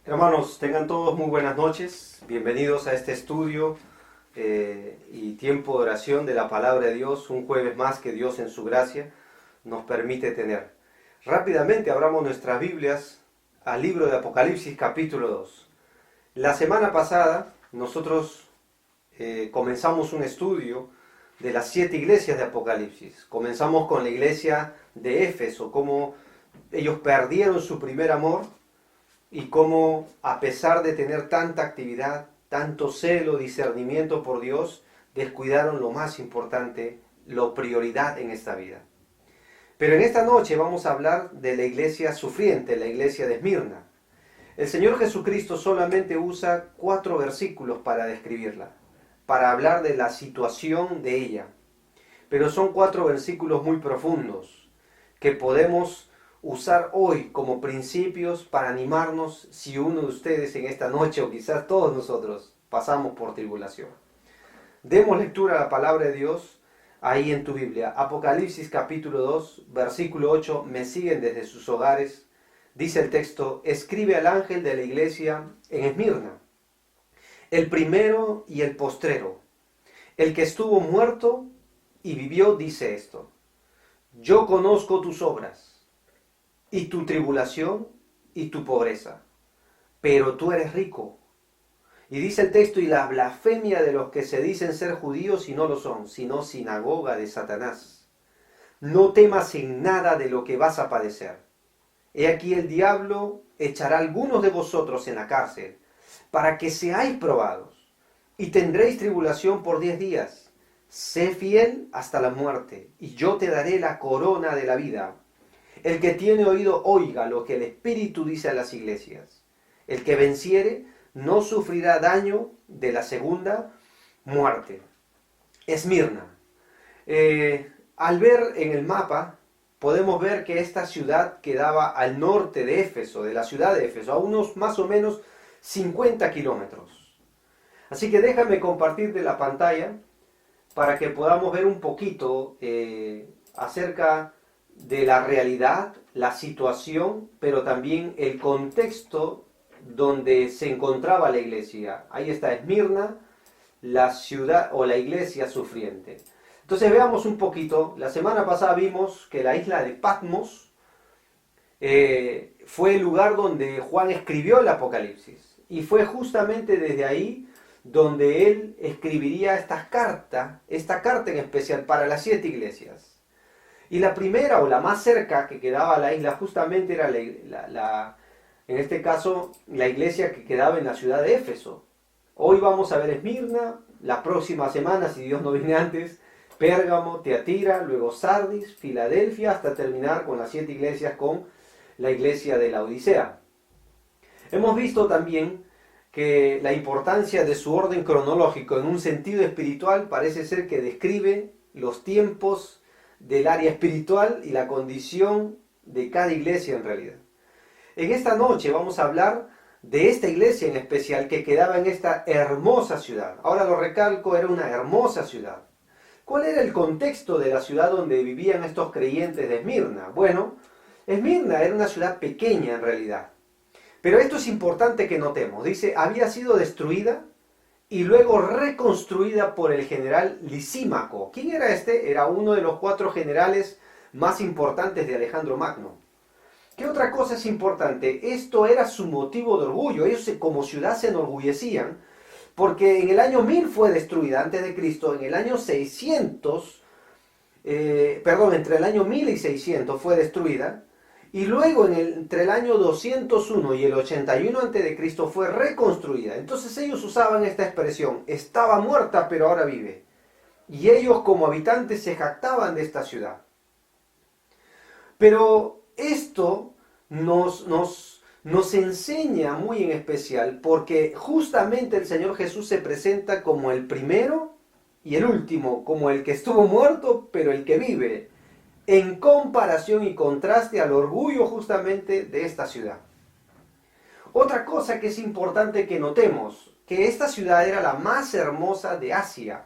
Hermanos, tengan todos muy buenas noches. Bienvenidos a este estudio y tiempo de oración de la palabra de Dios, un jueves más que Dios en su gracia nos permite tener. Rápidamente abramos nuestras Biblias al libro de Apocalipsis capítulo 2. La semana pasada nosotros comenzamos un estudio de las 7 iglesias de Apocalipsis. Comenzamos con la iglesia de Éfeso, cómo ellos perdieron su primer amor y cómo, a pesar de tener tanta actividad, tanto celo, discernimiento por Dios, descuidaron lo más importante, la prioridad en esta vida. Pero en esta noche vamos a hablar de la iglesia sufriente, la iglesia de Esmirna. El Señor Jesucristo solamente usa 4 versículos para describirla, para hablar de la situación de ella. Pero son 4 versículos muy profundos que podemos usar hoy como principios para animarnos si uno de ustedes en esta noche o quizás todos nosotros pasamos por tribulación. Demos lectura a la palabra de Dios ahí en tu Biblia. Apocalipsis capítulo 2, versículo 8. Me siguen desde sus hogares. Dice el texto: escribe al ángel de la iglesia en Esmirna, el primero y el postrero, el que estuvo muerto y vivió, dice esto: yo conozco tus obras y tu tribulación y tu pobreza, pero tú eres rico. Y dice el texto: y la blasfemia de los que se dicen ser judíos y no lo son, sino sinagoga de Satanás. No temas en nada de lo que vas a padecer. He aquí el diablo echará a algunos de vosotros en la cárcel, para que seáis probados, y tendréis tribulación por 10 días. Sé fiel hasta la muerte, y yo te daré la corona de la vida. El que tiene oído oiga lo que el Espíritu dice a las iglesias. El que venciere no sufrirá daño de la segunda muerte. Esmirna. Al ver en el mapa, podemos ver que esta ciudad quedaba al norte de Éfeso, de la ciudad de Éfeso, a unos más o menos 50 kilómetros. Así que déjame compartirte la pantalla para que podamos ver un poquito acerca de la realidad, la situación, pero también el contexto donde se encontraba la iglesia. Ahí está Esmirna, la ciudad o la iglesia sufriente. Entonces veamos un poquito. La semana pasada vimos que la isla de Patmos fue el lugar donde Juan escribió el Apocalipsis. Y fue justamente desde ahí donde él escribiría esta carta en especial para las 7 iglesias. Y la primera o la más cerca que quedaba a la isla justamente era en este caso la iglesia que quedaba en la ciudad de Éfeso. Hoy vamos a ver Esmirna, la próxima semana, si Dios no viene antes, Pérgamo, Teatira, luego Sardis, Filadelfia, hasta terminar con las 7 iglesias con la iglesia de la Odisea. Hemos visto también que la importancia de su orden cronológico en un sentido espiritual parece ser que describe los tiempos del área espiritual y la condición de cada iglesia en realidad. En esta noche vamos a hablar de esta iglesia en especial que quedaba en esta hermosa ciudad. Ahora lo recalco, era una hermosa ciudad. ¿Cuál era el contexto de la ciudad donde vivían estos creyentes de Esmirna? Bueno, Esmirna era una ciudad pequeña en realidad. Pero esto es importante que notemos. Dice, había sido destruida y luego reconstruida por el general Lisímaco. ¿Quién era este? Era uno de los 4 generales más importantes de Alejandro Magno. ¿Qué otra cosa es importante? Esto era su motivo de orgullo. Ellos como ciudad se enorgullecían porque en el año 1000 fue destruida antes de Cristo. En el año 600, entre el año 1000 y 600 fue destruida. Y luego entre el año 201 y el 81 a.C. fue reconstruida. Entonces ellos usaban esta expresión: estaba muerta pero ahora vive. Y ellos como habitantes se jactaban de esta ciudad. Pero esto nos enseña muy en especial porque justamente el Señor Jesús se presenta como el primero y el último, como el que estuvo muerto pero el que vive, en comparación y contraste al orgullo justamente de esta ciudad. Otra cosa que es importante que notemos, que esta ciudad era la más hermosa de Asia.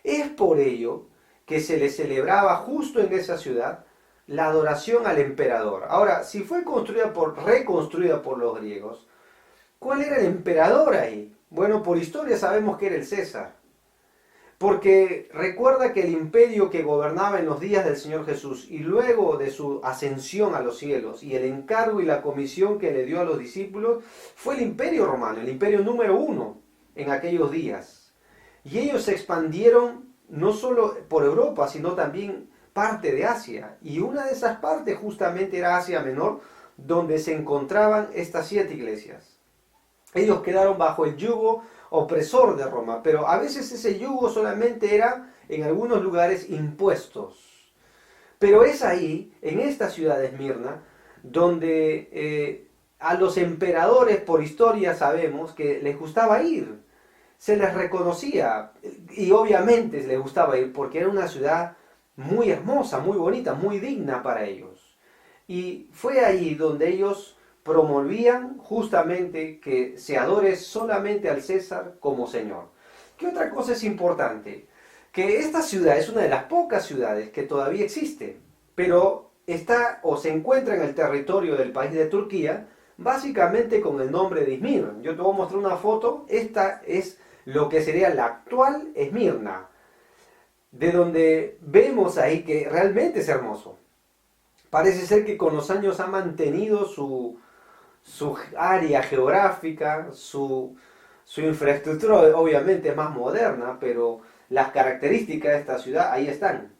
Es por ello que se le celebraba justo en esa ciudad la adoración al emperador. Ahora, si fue reconstruida por los griegos, ¿Cuál era el emperador ahí? Bueno, por historia sabemos que era el César. Porque recuerda que el imperio que gobernaba en los días del Señor Jesús y luego de su ascensión a los cielos y el encargo y la comisión que le dio a los discípulos fue el imperio romano, el imperio número 1 en aquellos días. Y ellos se expandieron no solo por Europa, sino también parte de Asia. Y una de esas partes justamente era Asia Menor, donde se encontraban estas 7 iglesias. Ellos quedaron bajo el yugo opresor de Roma, pero a veces ese yugo solamente era en algunos lugares impuestos. Pero es ahí, en esta ciudad de Esmirna, donde a los emperadores por historia sabemos que les gustaba ir, se les reconocía y obviamente les gustaba ir porque era una ciudad muy hermosa, muy bonita, muy digna para ellos. Y fue ahí donde ellos promovían justamente que se adore solamente al César como Señor. ¿Qué otra cosa es importante? Que esta ciudad es una de las pocas ciudades que todavía existe, pero está o se encuentra en el territorio del país de Turquía, básicamente con el nombre de Izmir. Yo te voy a mostrar una foto, esta es lo que sería la actual Esmirna, de donde vemos ahí que realmente es hermoso. Parece ser que con los años ha mantenido su área geográfica, su infraestructura obviamente es más moderna, pero las características de esta ciudad ahí están.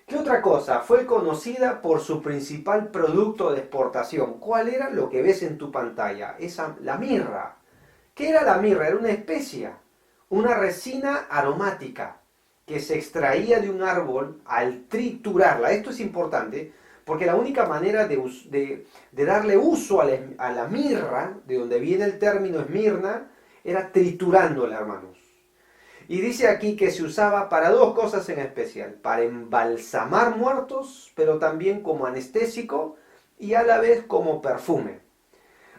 ¿Qué otra cosa? Fue conocida por su principal producto de exportación. ¿Cuál era? Lo que ves en tu pantalla, la mirra. ¿Qué era la mirra? Era una especia, una resina aromática que se extraía de un árbol al triturarla. Esto es importante porque la única manera de darle uso a la mirra, de donde viene el término Esmirna, era triturándola, hermanos. Y dice aquí que se usaba para 2 cosas en especial, para embalsamar muertos, pero también como anestésico y a la vez como perfume.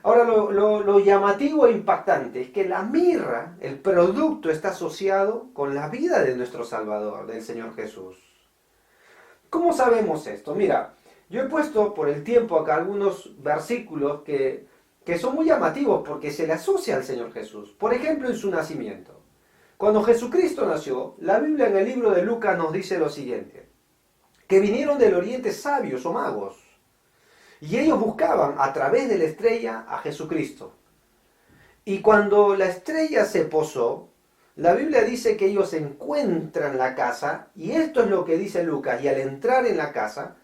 Ahora lo llamativo e impactante es que la mirra, el producto, está asociado con la vida de nuestro Salvador, del Señor Jesús. ¿Cómo sabemos esto? Mira, yo he puesto por el tiempo acá algunos versículos que son muy llamativos porque se le asocia al Señor Jesús. Por ejemplo, en su nacimiento. Cuando Jesucristo nació, la Biblia en el libro de Lucas nos dice lo siguiente, que vinieron del oriente sabios o magos, y ellos buscaban a través de la estrella a Jesucristo. Y cuando la estrella se posó, la Biblia dice que ellos encuentran la casa, y esto es lo que dice Lucas, y al entrar en la casa,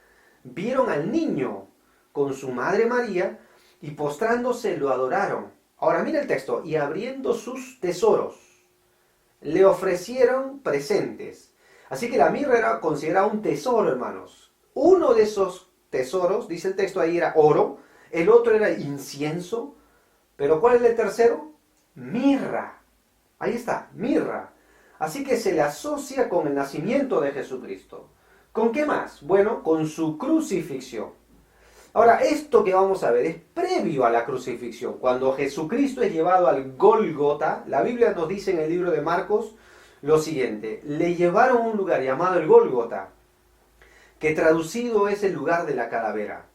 vieron al niño con su madre María, y postrándose lo adoraron. Ahora mira el texto, y abriendo sus tesoros, le ofrecieron presentes. Así que la mirra era considerada un tesoro, hermanos. Uno de esos tesoros, dice el texto ahí, era oro, el otro era incienso, pero ¿cuál es el tercero? Mirra. Ahí está, mirra. Así que se le asocia con el nacimiento de Jesucristo. ¿Con qué más? Bueno, con su crucifixión. Ahora, esto que vamos a ver es previo a la crucifixión. Cuando Jesucristo es llevado al Gólgota, la Biblia nos dice en el libro de Marcos lo siguiente, le llevaron a un lugar llamado el Gólgota, que traducido es el lugar de la calavera.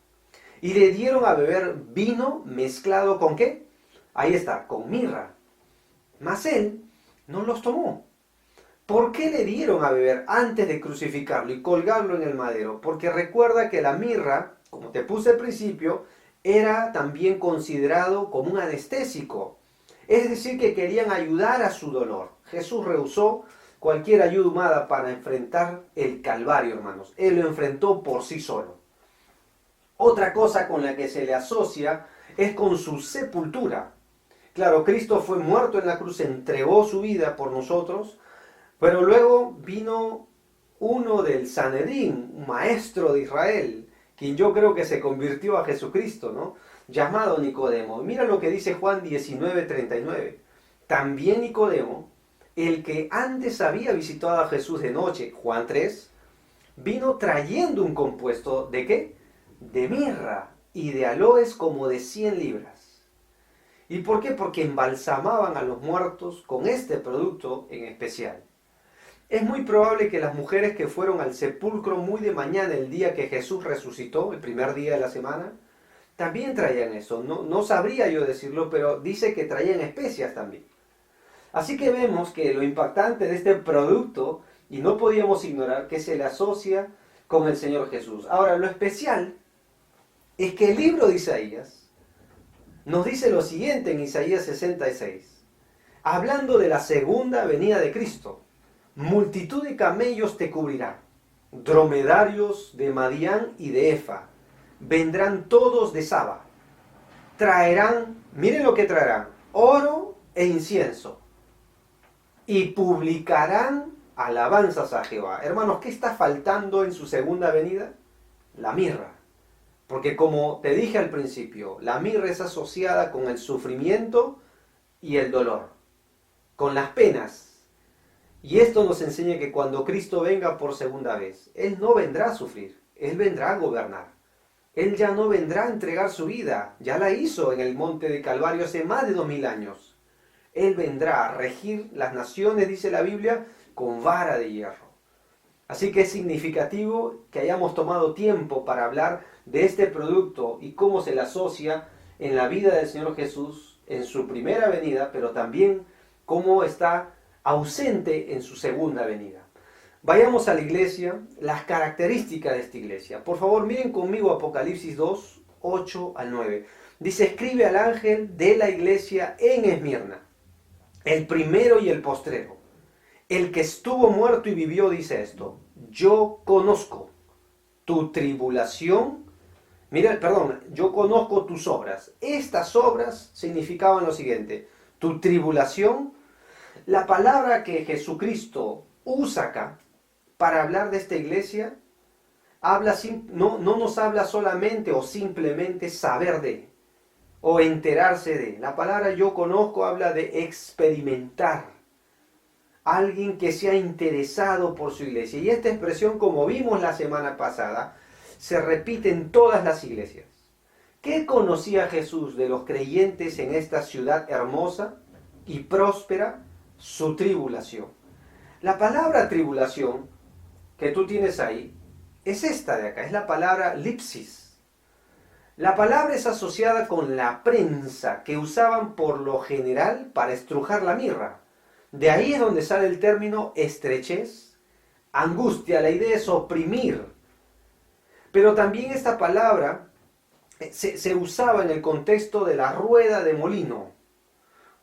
Y le dieron a beber vino mezclado ¿con qué? Ahí está, con mirra. Mas él no los tomó. ¿Por qué le dieron a beber antes de crucificarlo y colgarlo en el madero? Porque recuerda que la mirra, como te puse al principio, era también considerado como un anestésico. Es decir, que querían ayudar a su dolor. Jesús rehusó cualquier ayuda humana para enfrentar el Calvario, hermanos. Él lo enfrentó por sí solo. Otra cosa con la que se le asocia es con su sepultura. Claro, Cristo fue muerto en la cruz, entregó su vida por nosotros, pero luego vino uno del Sanedrín, un maestro de Israel, quien yo creo que se convirtió a Jesucristo, ¿no? Llamado Nicodemo. Mira lo que dice Juan 19:39. También Nicodemo, el que antes había visitado a Jesús de noche, Juan 3, vino trayendo un compuesto ¿de qué? De mirra y de aloes como de 100 libras. ¿Y por qué? Porque embalsamaban a los muertos con este producto en especial. Es muy probable que las mujeres que fueron al sepulcro muy de mañana el día que Jesús resucitó, el primer día de la semana, también traían eso. No sabría yo decirlo, pero dice que traían especias también. Así que vemos que lo impactante de este producto, y no podíamos ignorar, que se le asocia con el Señor Jesús. Ahora, lo especial es que el libro de Isaías nos dice lo siguiente en Isaías 66, hablando de la segunda venida de Cristo. Multitud de camellos te cubrirá, dromedarios de Madián y de Efa, vendrán todos de Saba, traerán, miren lo que traerán, oro e incienso, y publicarán alabanzas a Jehová. Hermanos, ¿qué está faltando en su segunda venida? La mirra. Porque como te dije al principio, la mirra es asociada con el sufrimiento y el dolor, con las penas. Y esto nos enseña que cuando Cristo venga por segunda vez, Él no vendrá a sufrir, Él vendrá a gobernar. Él ya no vendrá a entregar su vida, ya la hizo en el monte de Calvario hace más de 2000 años. Él vendrá a regir las naciones, dice la Biblia, con vara de hierro. Así que es significativo que hayamos tomado tiempo para hablar de este producto y cómo se le asocia en la vida del Señor Jesús en su primera venida, pero también cómo está ausente en su segunda venida. Vayamos a la iglesia, las características de esta iglesia. Por favor, miren conmigo Apocalipsis 2, 8 al 9. Dice, escribe al ángel de la iglesia en Esmirna, el primero y el postrero, el que estuvo muerto y vivió, dice esto: yo conozco tu tribulación, yo conozco tus obras. Estas obras significaban lo siguiente: tu tribulación. La palabra que Jesucristo usa acá para hablar de esta iglesia, no nos habla solamente o simplemente saber de, o enterarse de. La palabra yo conozco habla de experimentar. Alguien que se ha interesado por su iglesia. Y esta expresión, como vimos la semana pasada, se repite en todas las iglesias. ¿Qué conocía Jesús de los creyentes en esta ciudad hermosa y próspera? Su tribulación. La palabra tribulación que tú tienes ahí es esta de acá, es la palabra lipsis. La palabra es asociada con la prensa que usaban por lo general para estrujar la mirra. De ahí es donde sale el término estrechez, angustia. La idea es oprimir. Pero también esta palabra se usaba en el contexto de la rueda de molino.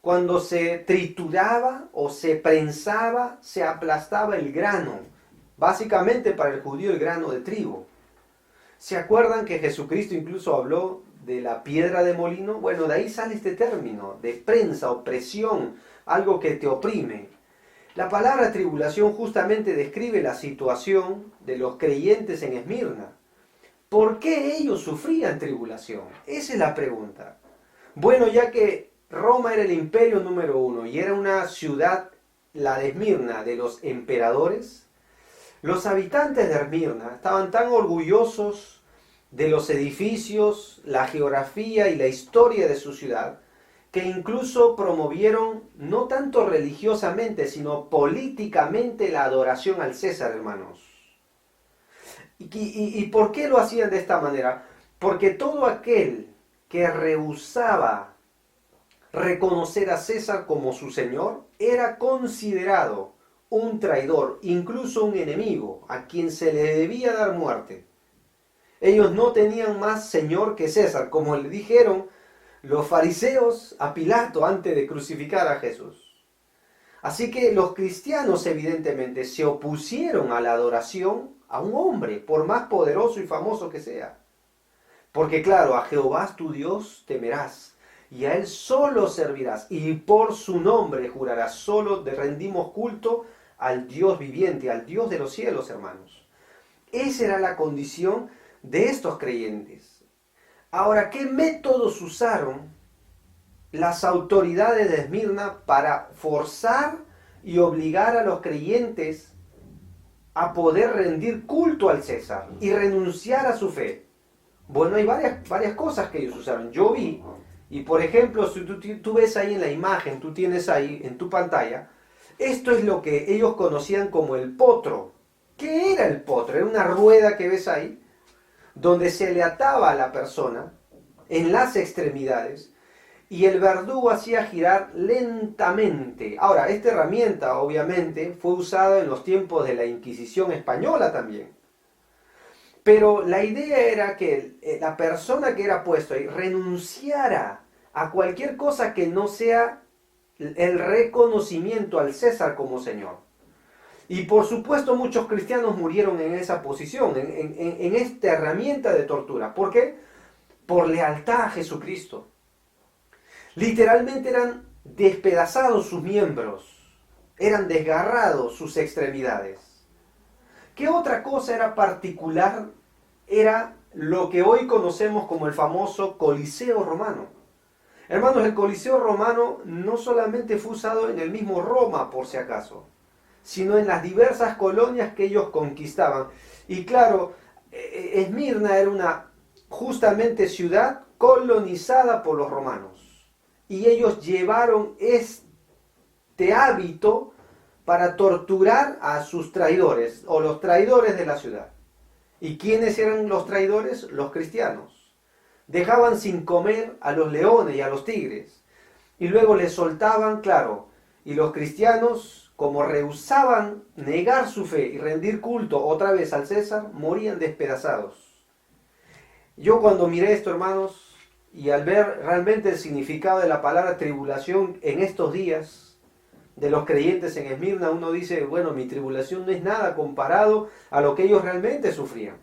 Cuando se trituraba o se prensaba, se aplastaba el grano. Básicamente para el judío el grano de trigo. ¿Se acuerdan que Jesucristo incluso habló de la piedra de molino? Bueno, de ahí sale este término de prensa, opresión, algo que te oprime. La palabra tribulación justamente describe la situación de los creyentes en Esmirna. ¿Por qué ellos sufrían tribulación? Esa es la pregunta. Bueno, ya que Roma era el imperio número 1 y era una ciudad, la de Esmirna, de los emperadores, los habitantes de Esmirna estaban tan orgullosos de los edificios, la geografía y la historia de su ciudad, que incluso promovieron, no tanto religiosamente, sino políticamente, la adoración al César, hermanos. ¿Y por qué lo hacían de esta manera? Porque todo aquel que rehusaba reconocer a César como su señor era considerado un traidor, incluso un enemigo, a quien se le debía dar muerte. Ellos no tenían más señor que César, como le dijeron los fariseos a Pilato antes de crucificar a Jesús. Así que los cristianos evidentemente se opusieron a la adoración a un hombre, por más poderoso y famoso que sea. Porque claro, a Jehová tu Dios temerás, y a Él solo servirás, y por su nombre jurarás. Solo rendimos culto al Dios viviente, al Dios de los cielos, hermanos. Esa era la condición de estos creyentes. Ahora, ¿qué métodos usaron las autoridades de Esmirna para forzar y obligar a los creyentes a poder rendir culto al César y renunciar a su fe? Bueno, hay varias cosas que ellos usaron. Yo vi, y por ejemplo, si tú ves ahí en la imagen, tú tienes ahí en tu pantalla, esto es lo que ellos conocían como el potro. ¿Qué era el potro? Era una rueda que ves ahí, donde se le ataba a la persona en las extremidades, y el verdugo hacía girar lentamente. Ahora, esta herramienta obviamente fue usada en los tiempos de la Inquisición española también. Pero la idea era que la persona que era puesto ahí renunciara a cualquier cosa que no sea el reconocimiento al César como Señor. Y por supuesto muchos cristianos murieron en esa posición, en esta herramienta de tortura. ¿Por qué? Por lealtad a Jesucristo. Literalmente eran despedazados sus miembros, eran desgarrados sus extremidades. ¿Qué otra cosa era particular? Era lo que hoy conocemos como el famoso Coliseo Romano. Hermanos, el Coliseo Romano no solamente fue usado en el mismo Roma, por si acaso, sino en las diversas colonias que ellos conquistaban. Y claro, Esmirna era una justamente ciudad colonizada por los romanos. Y ellos llevaron este hábito para torturar a sus traidores, o los traidores de la ciudad. ¿Y quiénes eran los traidores? Los cristianos. Dejaban sin comer a los leones y a los tigres. Y luego les soltaban, claro, y los cristianos, como rehusaban negar su fe y rendir culto otra vez al César, morían despedazados. Yo cuando miré esto, hermanos, y al ver realmente el significado de la palabra tribulación en estos días de los creyentes en Esmirna, uno dice, bueno, mi tribulación no es nada comparado a lo que ellos realmente sufrían.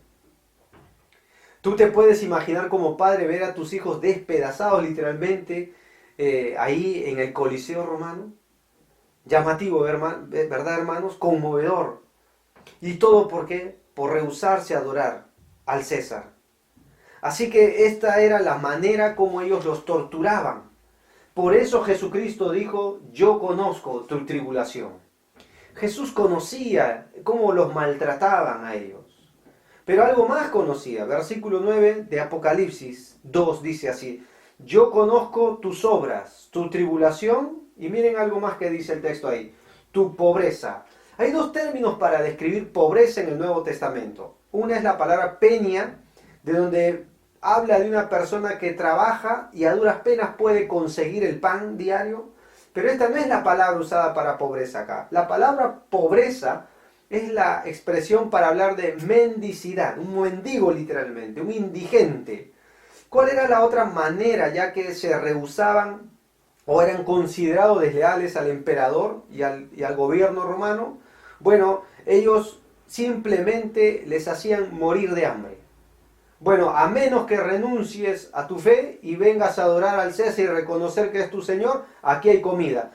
Tú te puedes imaginar como padre ver a tus hijos despedazados literalmente ahí en el Coliseo Romano. Llamativo, ¿verdad, hermanos? Conmovedor. ¿Y todo por qué? Por rehusarse a adorar al César. Así que esta era la manera como ellos los torturaban. Por eso Jesucristo dijo, yo conozco tu tribulación. Jesús conocía cómo los maltrataban a ellos. Pero algo más conocía. Versículo 9 de Apocalipsis 2 dice así, yo conozco tus obras, tu tribulación, y miren algo más que dice el texto ahí, tu pobreza. Hay dos términos para describir pobreza en el Nuevo Testamento. Una es la palabra peña, de donde habla de una persona que trabaja y a duras penas puede conseguir el pan diario, pero esta no es la palabra usada para pobreza acá. La palabra pobreza es la expresión para hablar de mendicidad, un mendigo literalmente, un indigente. ¿Cuál era la otra manera, ya que se rehusaban o eran considerados desleales al emperador y al gobierno romano? Bueno, ellos simplemente les hacían morir de hambre. Bueno, a menos que renuncies a tu fe y vengas a adorar al César y reconocer que es tu Señor, aquí hay comida.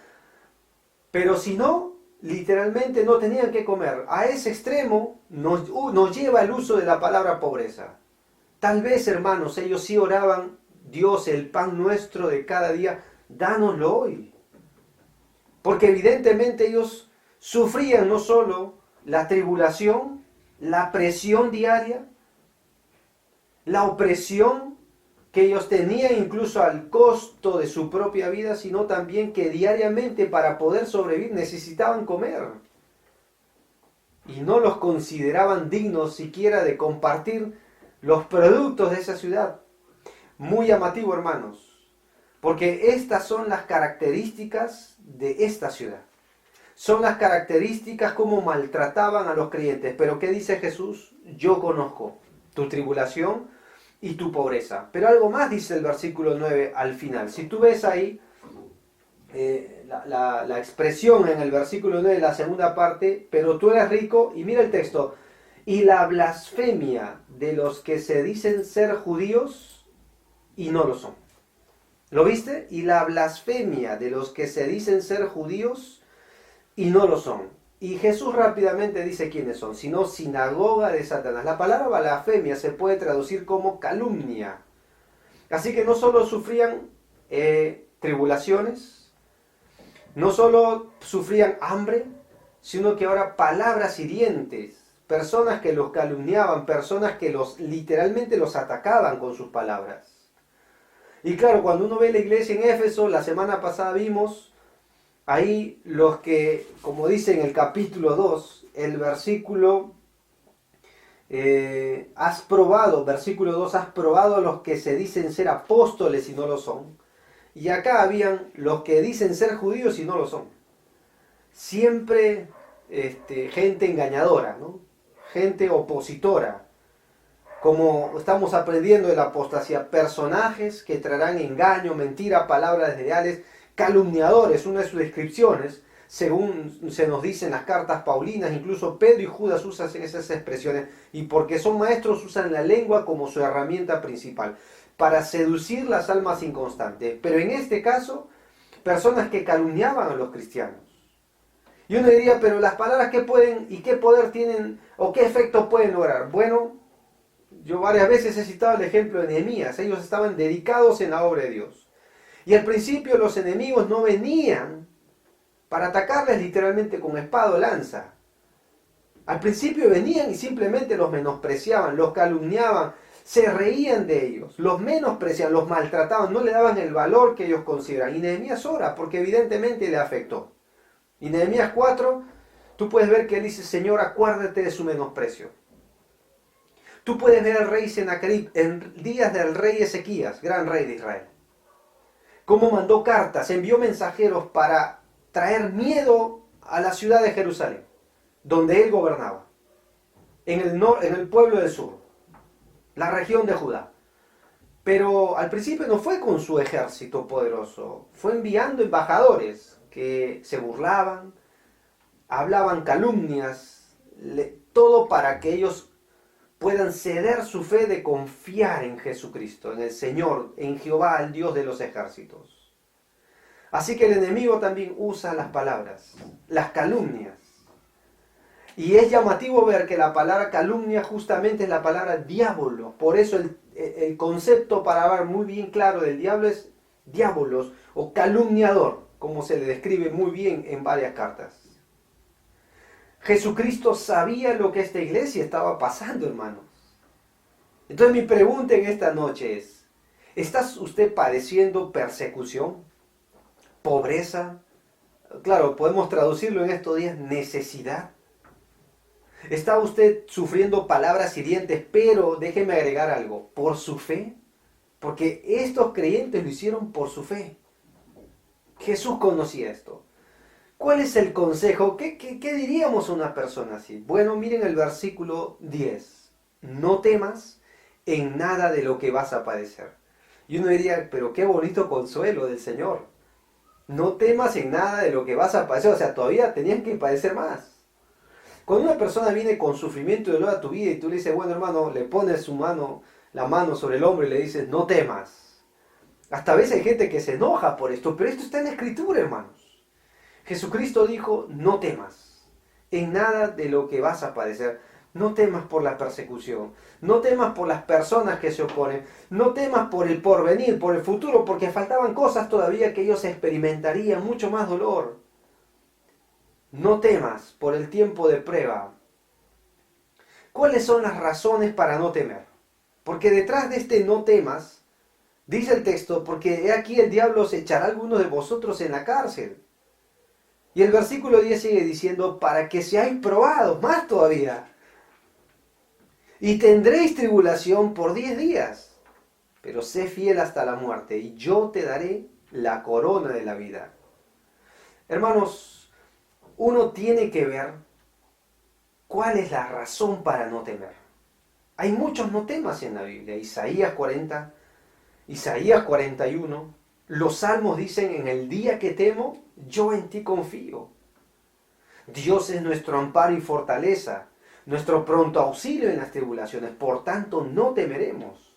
Pero si no, literalmente no tenían que comer. A ese extremo nos lleva el uso de la palabra pobreza. Tal vez, hermanos, ellos sí oraban, Dios, el pan nuestro de cada día, dánoslo hoy. Porque evidentemente ellos sufrían no solo la tribulación, la presión diaria, la opresión que ellos tenían incluso al costo de su propia vida, sino también que diariamente para poder sobrevivir necesitaban comer. Y no los consideraban dignos siquiera de compartir los productos de esa ciudad. Muy llamativo, hermanos, porque estas son las características de esta ciudad. Son las características como maltrataban a los creyentes. Pero ¿qué dice Jesús? Yo conozco tu tribulación y tu pobreza. Pero algo más dice el versículo 9 al final. Si tú ves ahí la expresión en el versículo 9, la segunda parte, pero tú eres rico, y mira el texto, y la blasfemia de los que se dicen ser judíos y no lo son. ¿Lo viste? Y la blasfemia de los que se dicen ser judíos y no lo son. Y Jesús rápidamente dice quiénes son, sino sinagoga de Satanás. La palabra blasfemia se puede traducir como calumnia. Así que no solo sufrían tribulaciones, no solo sufrían hambre, sino que ahora palabras hirientes, personas que los calumniaban, personas que literalmente los atacaban con sus palabras. Y claro, cuando uno ve la iglesia en Éfeso, la semana pasada vimos ahí los que, como dice en el capítulo 2, el versículo Has probado, versículo 2, has probado a los que se dicen ser apóstoles y no lo son. Y acá habían los que dicen ser judíos y no lo son. Siempre gente engañadora, ¿no? Gente opositora. Como estamos aprendiendo de la apostasía, personajes que traerán engaño, mentira, palabras desleales, calumniadores. Una de sus descripciones, según se nos dice en las cartas paulinas, incluso Pedro y Judas usan esas expresiones, y porque son maestros usan la lengua como su herramienta principal, para seducir las almas inconstantes. Pero en este caso, personas que calumniaban a los cristianos. Y uno diría, pero las palabras, ¿qué pueden y qué poder tienen o qué efecto pueden lograr? Bueno, yo varias veces he citado el ejemplo de Nehemías. Ellos estaban dedicados en la obra de Dios. Y al principio los enemigos no venían para atacarles literalmente con espada o lanza. Al principio venían y simplemente los menospreciaban, los calumniaban, se reían de ellos, los menospreciaban, los maltrataban, no le daban el valor que ellos consideran. Y Nehemías ora porque evidentemente le afectó. Y Nehemías 4, tú puedes ver que él dice, Señor, acuérdate de su menosprecio. Tú puedes ver al rey Sennacherib en días del rey Ezequías, gran rey de Israel. Cómo mandó cartas, envió mensajeros para traer miedo a la ciudad de Jerusalén, donde él gobernaba, en el pueblo del sur, la región de Judá. Pero al principio no fue con su ejército poderoso, fue enviando embajadores que se burlaban, hablaban calumnias, todo para que ellos puedan ceder su fe de confiar en Jesucristo, en el Señor, en Jehová, el Dios de los ejércitos. Así que el enemigo también usa las palabras, las calumnias. Y es llamativo ver que la palabra calumnia justamente es la palabra diablo. Por eso el concepto para hablar muy bien claro del diablo es diabolos o calumniador, como se le describe muy bien en varias cartas. Jesucristo sabía lo que esta iglesia estaba pasando, hermanos. Entonces mi pregunta en esta noche es, ¿está usted padeciendo persecución? ¿Pobreza? Claro, podemos traducirlo en estos días, necesidad. ¿Está usted sufriendo palabras hirientes, pero déjeme agregar algo, por su fe? Porque estos creyentes lo hicieron por su fe. Jesús conocía esto. ¿Cuál es el consejo? ¿Qué diríamos a una persona así? Bueno, miren el versículo 10. No temas en nada de lo que vas a padecer. Y uno diría, pero qué bonito consuelo del Señor. No temas en nada de lo que vas a padecer. O sea, todavía tenías que padecer más. Cuando una persona viene con sufrimiento y dolor a tu vida y tú le dices, bueno hermano, le pones la mano sobre el hombro y le dices, no temas. Hasta a veces hay gente que se enoja por esto, pero esto está en la Escritura, hermanos. Jesucristo dijo, no temas en nada de lo que vas a padecer. No temas por la persecución, no temas por las personas que se oponen, no temas por el porvenir, por el futuro, porque faltaban cosas todavía que ellos experimentarían, mucho más dolor. No temas por el tiempo de prueba. ¿Cuáles son las razones para no temer? Porque detrás de este no temas, dice el texto, porque he aquí el diablo se echará a algunos de vosotros en la cárcel. Y el versículo 10 sigue diciendo, para que seáis probados, más todavía. Y tendréis tribulación por 10 días, pero sé fiel hasta la muerte, y yo te daré la corona de la vida. Hermanos, uno tiene que ver cuál es la razón para no temer. Hay muchos no temas en la Biblia. Isaías 40, Isaías 41. Los salmos dicen, en el día que temo, yo en ti confío. Dios es nuestro amparo y fortaleza, nuestro pronto auxilio en las tribulaciones, por tanto no temeremos.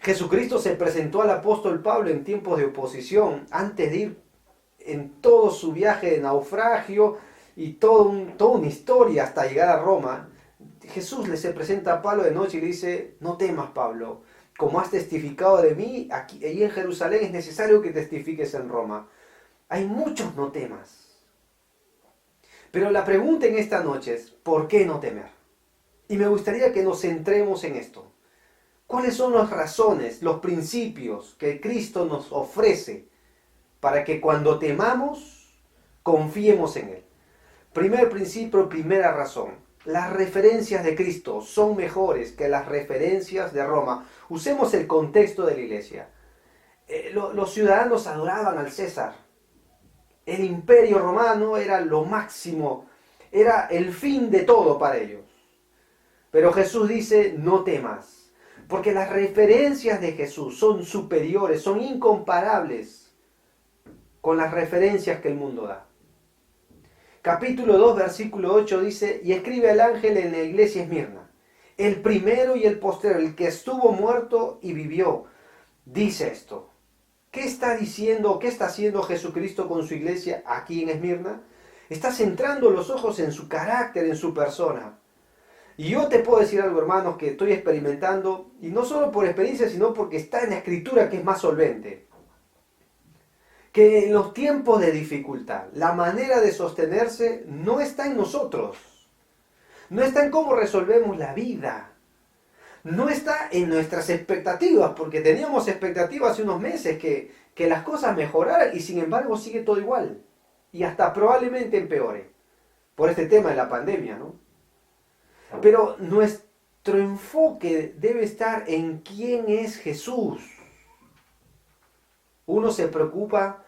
Jesucristo se presentó al apóstol Pablo en tiempos de oposición, antes de ir en todo su viaje de naufragio y toda una historia hasta llegar a Roma. Jesús le se presenta a Pablo de noche y le dice, no temas, Pablo, como has testificado de mí, aquí en Jerusalén es necesario que testifiques en Roma. Hay muchos no temas. Pero la pregunta en esta noche es, ¿por qué no temer? Y me gustaría que nos centremos en esto. ¿Cuáles son las razones, los principios que Cristo nos ofrece para que cuando temamos, confiemos en Él? Primer principio, primera razón. las referencias de Cristo son mejores que las referencias de Roma. Usemos el contexto de la iglesia. Los ciudadanos adoraban al César. El imperio romano era lo máximo, era el fin de todo para ellos. Pero Jesús dice, no temas, porque las referencias de Jesús son superiores, son incomparables con las referencias que el mundo da. Capítulo 2, versículo 8 dice, y escribe al ángel en la iglesia Esmirna, el primero y el postrero, el que estuvo muerto y vivió, dice esto. ¿Qué está diciendo, qué está haciendo Jesucristo con su iglesia aquí en Esmirna? Está centrando los ojos en su carácter, en su persona. Y yo te puedo decir algo, hermanos, que estoy experimentando, y no solo por experiencia, sino porque está en la Escritura, que es más solvente. Que en los tiempos de dificultad, la manera de sostenerse no está en nosotros. No está en cómo resolvemos la vida. No está en nuestras expectativas, porque teníamos expectativas hace unos meses que las cosas mejoraran y sin embargo sigue todo igual. Y hasta probablemente empeore. Por este tema de la pandemia, ¿no? Pero nuestro enfoque debe estar en quién es Jesús. Uno se preocupa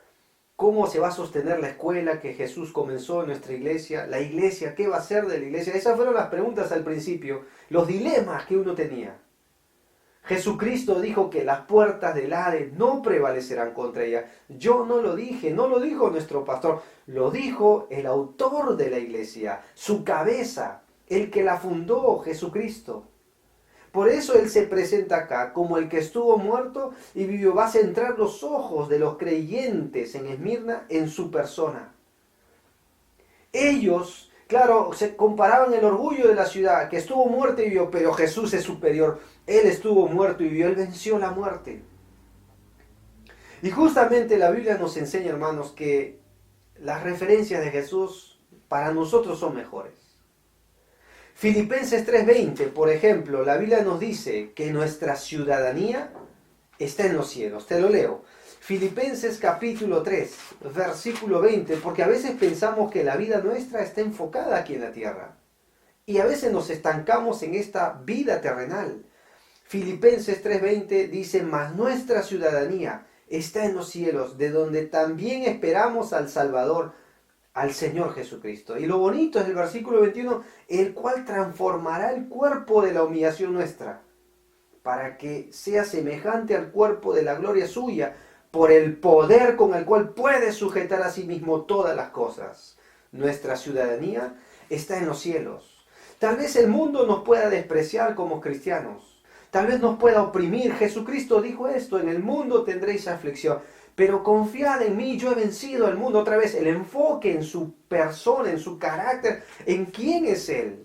cómo se va a sostener la escuela que Jesús comenzó en nuestra iglesia, la iglesia, qué va a ser de la iglesia. Esas fueron las preguntas al principio, los dilemas que uno tenía. Jesucristo dijo que las puertas del Hades no prevalecerán contra ella. Yo no lo dije, no lo dijo nuestro pastor, lo dijo el autor de la iglesia, su cabeza, el que la fundó, Jesucristo. Por eso Él se presenta acá como el que estuvo muerto y vivió. Va a centrar los ojos de los creyentes en Esmirna en su persona. Ellos, claro, se comparaban el orgullo de la ciudad, que estuvo muerto y vivió, pero Jesús es superior. Él estuvo muerto y vivió, Él venció la muerte. Y justamente la Biblia nos enseña, hermanos, que las referencias de Jesús para nosotros son mejores. Filipenses 3:20, por ejemplo, la Biblia nos dice que nuestra ciudadanía está en los cielos. Te lo leo. Filipenses capítulo 3, versículo 20, porque a veces pensamos que la vida nuestra está enfocada aquí en la tierra. Y a veces nos estancamos en esta vida terrenal. Filipenses 3:20 dice, mas nuestra ciudadanía está en los cielos, de donde también esperamos al Salvador, al Señor Jesucristo. Y lo bonito es el versículo 21, el cual transformará el cuerpo de la humillación nuestra, para que sea semejante al cuerpo de la gloria suya, por el poder con el cual puede sujetar a sí mismo todas las cosas. Nuestra ciudadanía está en los cielos. Tal vez el mundo nos pueda despreciar como cristianos, tal vez nos pueda oprimir. Jesucristo dijo esto, en el mundo tendréis aflicción. Pero confiad en mí, yo he vencido al mundo. Otra vez, el enfoque en su persona, en su carácter, en quién es Él.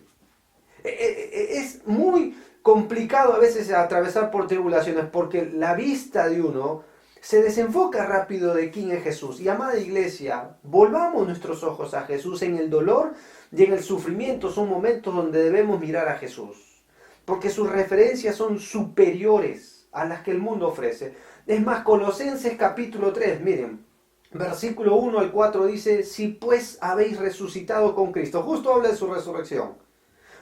Es muy complicado a veces atravesar por tribulaciones porque la vista de uno se desenfoca rápido de quién es Jesús. Y amada iglesia, volvamos nuestros ojos a Jesús en el dolor y en el sufrimiento. Son momentos donde debemos mirar a Jesús, porque sus referencias son superiores a las que el mundo ofrece. Es más, Colosenses capítulo 3, miren, versículo 1 al 4 dice, si pues habéis resucitado con Cristo, justo habla de su resurrección,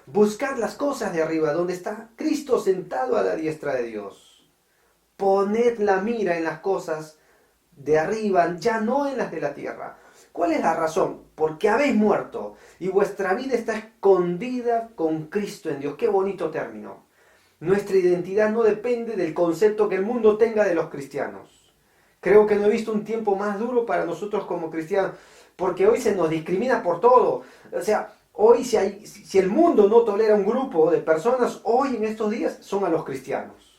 buscad las cosas de arriba, donde está Cristo sentado a la diestra de Dios. Poned la mira en las cosas de arriba, ya no en las de la tierra. ¿Cuál es la razón? Porque habéis muerto y vuestra vida está escondida con Cristo en Dios. Qué bonito término. Nuestra identidad no depende del concepto que el mundo tenga de los cristianos. Creo que no he visto un tiempo más duro para nosotros como cristianos, porque hoy se nos discrimina por todo. O sea, hoy si el mundo no tolera un grupo de personas, hoy en estos días son a los cristianos.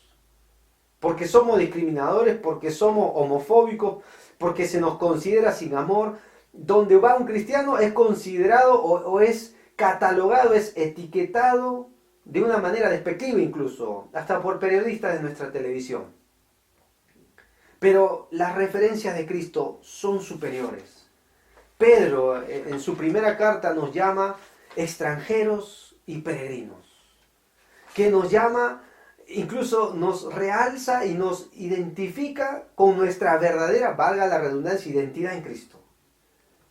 Porque somos discriminadores, porque somos homofóbicos, porque se nos considera sin amor. Donde va un cristiano es considerado o es catalogado, es etiquetado de una manera despectiva incluso, hasta por periodistas de nuestra televisión. Pero las referencias de Cristo son superiores. Pedro en su primera carta nos llama extranjeros y peregrinos, que nos llama, incluso nos realza y nos identifica con nuestra verdadera, valga la redundancia, identidad en Cristo.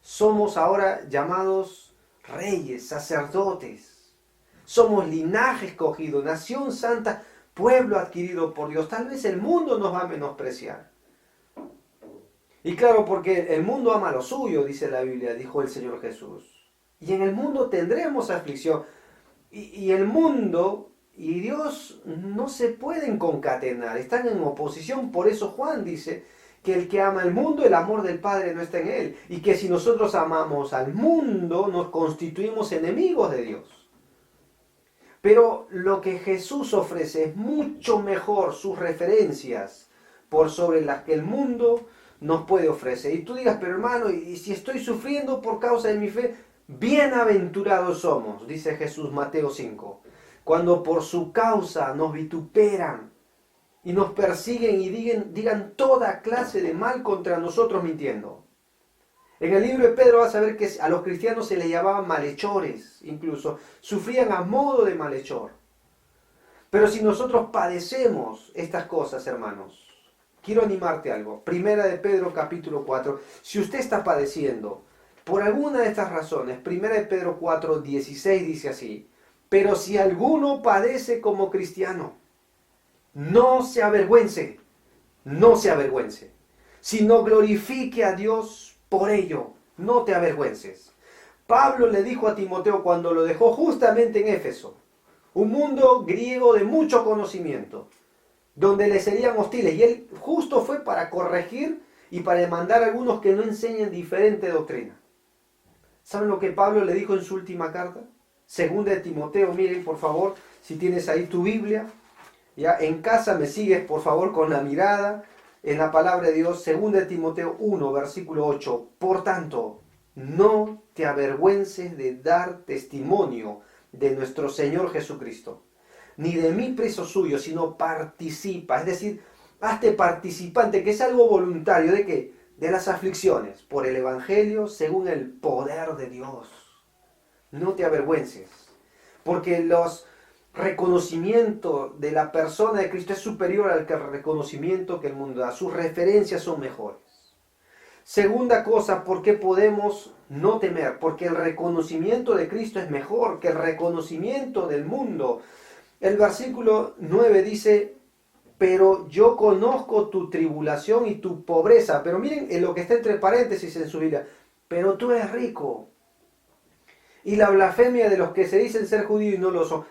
Somos ahora llamados reyes, sacerdotes. Somos linaje escogido, nación santa, pueblo adquirido por Dios. Tal vez el mundo nos va a menospreciar. Y claro, porque el mundo ama lo suyo, dice la Biblia, dijo el Señor Jesús. Y en el mundo tendremos aflicción. Y el mundo y Dios no se pueden concatenar, están en oposición. Por eso Juan dice que el que ama el mundo, el amor del Padre no está en él. Y que si nosotros amamos al mundo, nos constituimos enemigos de Dios. Pero lo que Jesús ofrece es mucho mejor, sus referencias, por sobre las que el mundo nos puede ofrecer. Y tú digas, pero hermano, ¿y si estoy sufriendo por causa de mi fe? Bienaventurados somos, dice Jesús, Mateo 5, cuando por su causa nos vituperan y nos persiguen y digan toda clase de mal contra nosotros mintiendo. En el libro de Pedro vas a ver que a los cristianos se les llamaban malhechores, incluso sufrían a modo de malhechor. Pero si nosotros padecemos estas cosas, hermanos, quiero animarte a algo. Primera de Pedro capítulo 4, si usted está padeciendo por alguna de estas razones, Primera de Pedro 4, 16 dice así: pero si alguno padece como cristiano, no se avergüence, sino glorifique a Dios por ello, no te avergüences. Pablo le dijo a Timoteo cuando lo dejó justamente en Éfeso, un mundo griego de mucho conocimiento, donde le serían hostiles, y él justo fue para corregir y para demandar a algunos que no enseñen diferente doctrina. ¿Saben lo que Pablo le dijo en su última carta? Segunda de Timoteo, miren por favor, si tienes ahí tu Biblia, ya en casa me sigues por favor con la mirada en la palabra de Dios. Segunda de Timoteo 1, versículo 8. Por tanto, no te avergüences de dar testimonio de nuestro Señor Jesucristo, ni de mí preso suyo, sino participa, es decir, hazte participante, que es algo voluntario, ¿de qué? De las aflicciones, por el Evangelio, según el poder de Dios. No te avergüences, porque los reconocimiento de la persona de Cristo es superior al reconocimiento que el mundo da. Sus referencias son mejores. Segunda cosa, ¿por qué podemos no temer? Porque el reconocimiento de Cristo es mejor que el reconocimiento del mundo. El versículo 9 dice: pero yo conozco tu tribulación y tu pobreza. Pero miren en lo que está entre paréntesis en su Biblia: pero tú eres rico. Y la blasfemia de los que se dicen ser judíos y no lo son.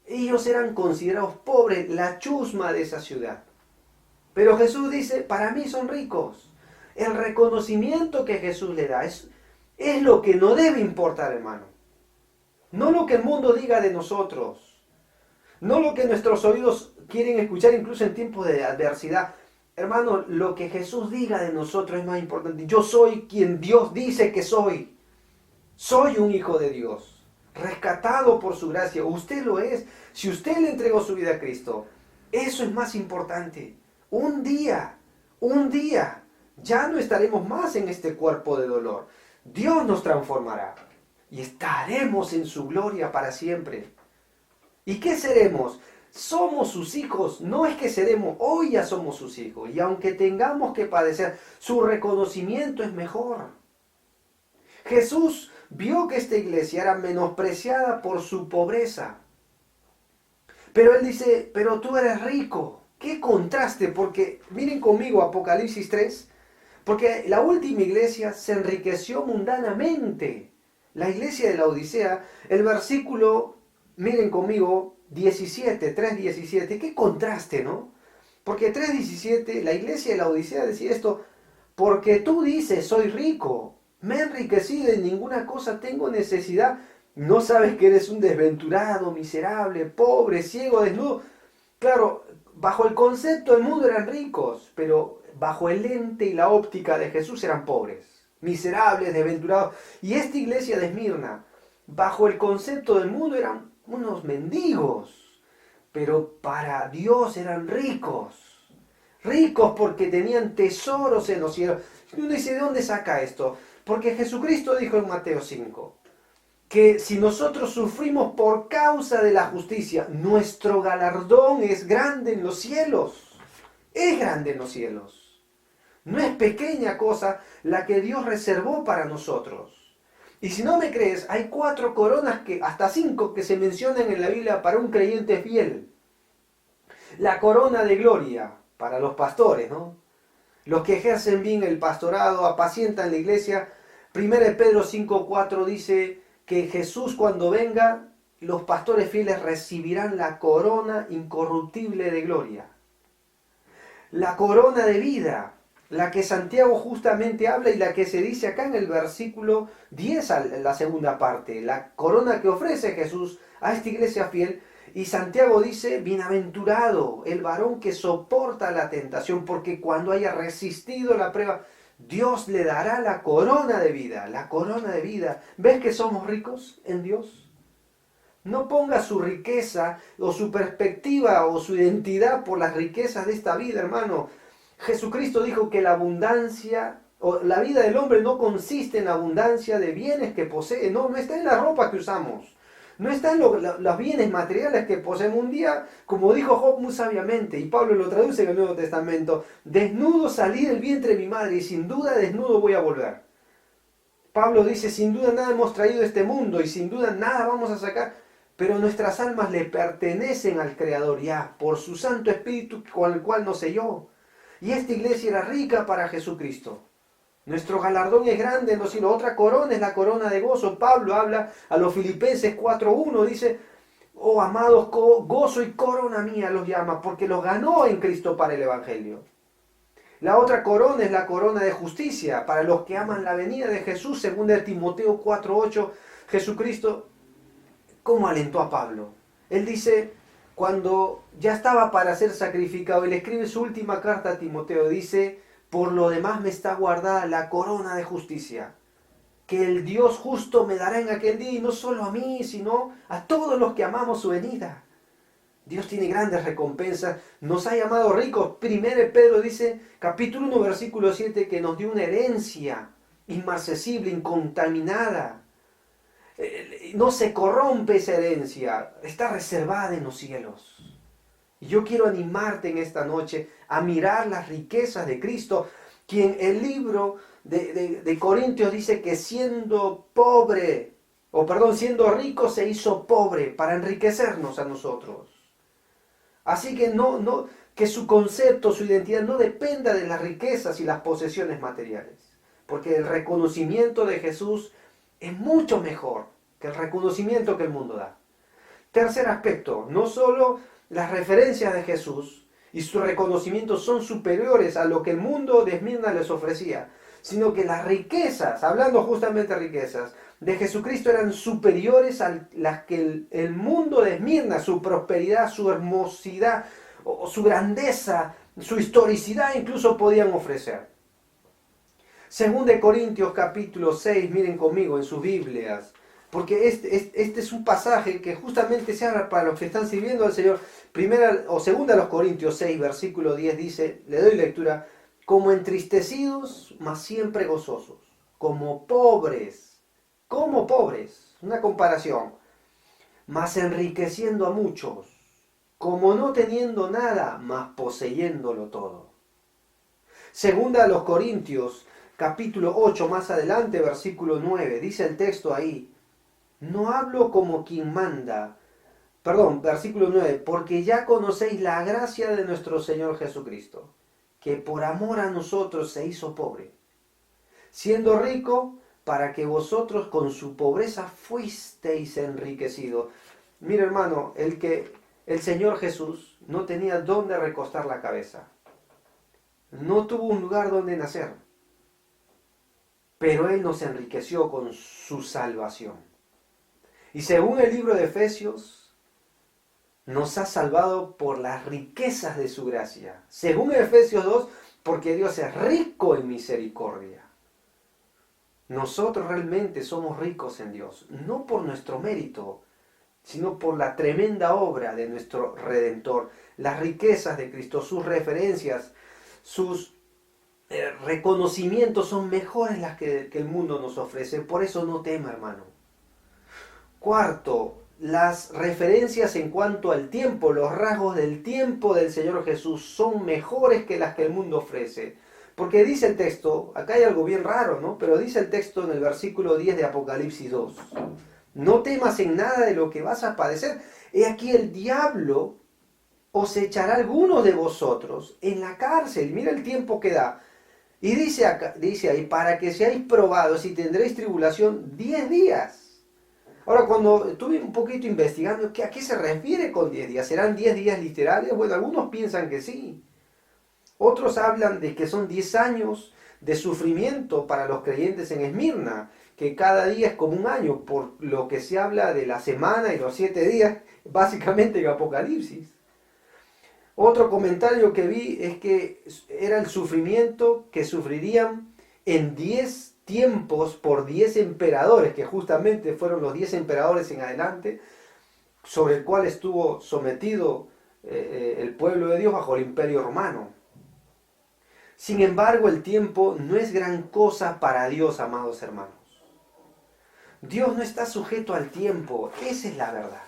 Ellos eran considerados pobres, la chusma de esa ciudad. Pero Jesús dice, para mí son ricos. El reconocimiento que Jesús le da es lo que no debe importar, hermano. No lo que el mundo diga de nosotros. No lo que nuestros oídos quieren escuchar incluso en tiempos de adversidad. Hermano, lo que Jesús diga de nosotros es más importante. Yo soy quien Dios dice que soy. Soy un hijo de Dios, rescatado por su gracia. Usted lo es. Si usted le entregó su vida a Cristo, eso es más importante. Un día, ya no estaremos más en este cuerpo de dolor. Dios nos transformará y estaremos en su gloria para siempre. ¿Y qué seremos? Somos sus hijos. No es que seremos, hoy ya somos sus hijos. Y aunque tengamos que padecer, su reconocimiento es mejor. Jesús vio que esta iglesia era menospreciada por su pobreza. Pero él dice, pero tú eres rico. ¡Qué contraste! Porque miren conmigo Apocalipsis 3. Porque la última iglesia se enriqueció mundanamente. La iglesia de la Odisea, el versículo, miren conmigo, 17, 3:17. ¡Qué contraste!, ¿no? Porque 3:17, la iglesia de la Odisea decía esto: porque tú dices, soy rico, me he enriquecido, en ninguna cosa tengo necesidad. ¿No sabes que eres un desventurado, miserable, pobre, ciego, desnudo? Claro, bajo el concepto del mundo eran ricos, pero bajo el lente y la óptica de Jesús eran pobres, miserables, desventurados. Y esta iglesia de Esmirna, bajo el concepto del mundo eran unos mendigos, pero para Dios eran ricos. Ricos porque tenían tesoros en los cielos. Y uno dice, ¿de dónde saca esto? Porque Jesucristo dijo en Mateo 5, que si nosotros sufrimos por causa de la justicia, nuestro galardón es grande en los cielos. Es grande en los cielos. No es pequeña cosa la que Dios reservó para nosotros. Y si no me crees, hay 4 coronas, hasta 5 que se mencionan en la Biblia para un creyente fiel. La corona de gloria para los pastores, ¿no? Los que ejercen bien el pastorado, apacientan la iglesia. 1 Pedro 5:4 dice que Jesús cuando venga, los pastores fieles recibirán la corona incorruptible de gloria. La corona de vida, la que Santiago justamente habla y la que se dice acá en el versículo 10, en la segunda parte. La corona que ofrece Jesús a esta iglesia fiel. Y Santiago dice, bienaventurado el varón que soporta la tentación, porque cuando haya resistido la prueba, Dios le dará la corona de vida, la corona de vida. ¿Ves que somos ricos en Dios? No ponga su riqueza o su perspectiva o su identidad por las riquezas de esta vida, hermano. Jesucristo dijo que la abundancia o la vida del hombre no consiste en la abundancia de bienes que posee. No está en la ropa que usamos. No está en los bienes materiales que poseemos. Un día, como dijo Job muy sabiamente, y Pablo lo traduce en el Nuevo Testamento, desnudo salí del vientre de mi madre y sin duda desnudo voy a volver. Pablo dice, sin duda nada hemos traído a este mundo y sin duda nada vamos a sacar, pero nuestras almas le pertenecen al Creador ya, por su Santo Espíritu con el cual nos selló. Y esta iglesia era rica para Jesucristo. Nuestro galardón es grande en los cielos. Otra corona es la corona de gozo. Pablo habla a los Filipenses 4:1, dice, oh amados, gozo y corona mía los llama, porque los ganó en Cristo para el Evangelio. La otra corona es la corona de justicia, para los que aman la venida de Jesús, según de Timoteo 4:8. Jesucristo, ¿cómo alentó a Pablo? Él dice, cuando ya estaba para ser sacrificado, él escribe su última carta a Timoteo, dice, por lo demás me está guardada la corona de justicia, que el Dios justo me dará en aquel día, y no solo a mí, sino a todos los que amamos su venida. Dios tiene grandes recompensas, nos ha llamado ricos. 1 Pedro dice, capítulo 1, versículo 7, que nos dio una herencia inmarcesible, incontaminada. No se corrompe esa herencia, está reservada en los cielos. Y yo quiero animarte en esta noche a mirar las riquezas de Cristo, quien el libro de Corintios dice que siendo rico se hizo pobre para enriquecernos a nosotros. Así que que su concepto, su identidad no dependa de las riquezas y las posesiones materiales, porque el reconocimiento de Jesús es mucho mejor que el reconocimiento que el mundo da. Tercer aspecto, no solo las referencias de Jesús y su reconocimiento son superiores a lo que el mundo de Esmirna les ofrecía, sino que las riquezas, hablando justamente de riquezas, de Jesucristo eran superiores a las que el mundo de Esmirna, su prosperidad, su hermosidad, o su grandeza, su historicidad incluso podían ofrecer. Según de Corintios capítulo 6, miren conmigo en sus Biblias, porque este es un pasaje que justamente se habla para los que están sirviendo al Señor. Segunda a los Corintios 6, versículo 10 dice, le doy lectura, como entristecidos, mas siempre gozosos, como pobres, una comparación, mas enriqueciendo a muchos, como no teniendo nada, mas poseyéndolo todo. Segunda a los Corintios, capítulo 8, más adelante, versículo 9, dice el texto ahí, no hablo como quien manda, versículo 9, porque ya conocéis la gracia de nuestro Señor Jesucristo, que por amor a nosotros se hizo pobre, siendo rico, para que vosotros con su pobreza fuisteis enriquecidos. Mira, hermano, el Señor Jesús no tenía dónde recostar la cabeza, no tuvo un lugar donde nacer, pero Él nos enriqueció con su salvación. Y según el libro de Efesios, nos ha salvado por las riquezas de su gracia. Según Efesios 2, porque Dios es rico en misericordia. Nosotros realmente somos ricos en Dios, no por nuestro mérito, sino por la tremenda obra de nuestro Redentor. Las riquezas de Cristo, sus referencias, sus reconocimientos son mejores las que el mundo nos ofrece. Por eso no tema, hermano. Cuarto, las referencias en cuanto al tiempo, los rasgos del tiempo del Señor Jesús son mejores que las que el mundo ofrece. Porque dice el texto, acá hay algo bien raro, ¿no? Pero dice el texto en el versículo 10 de Apocalipsis 2. No temas en nada de lo que vas a padecer. He aquí el diablo os echará a algunos de vosotros en la cárcel. Mira el tiempo que da. Y dice, acá, dice ahí, para que seáis probados y tendréis tribulación 10 días. Ahora, cuando estuve un poquito investigando, ¿a qué se refiere con 10 días? ¿Serán 10 días literales? Bueno, algunos piensan que sí. Otros hablan de que son 10 años de sufrimiento para los creyentes en Esmirna, que cada día es como un año, por lo que se habla de la semana y los 7 días, básicamente en Apocalipsis. Otro comentario que vi es que era el sufrimiento que sufrirían en 10 tiempos por 10 emperadores, que justamente fueron los 10 emperadores en adelante, sobre el cual estuvo sometido el pueblo de Dios bajo el imperio romano. Sin embargo, el tiempo no es gran cosa para Dios, amados hermanos. Dios no está sujeto al tiempo, esa es la verdad.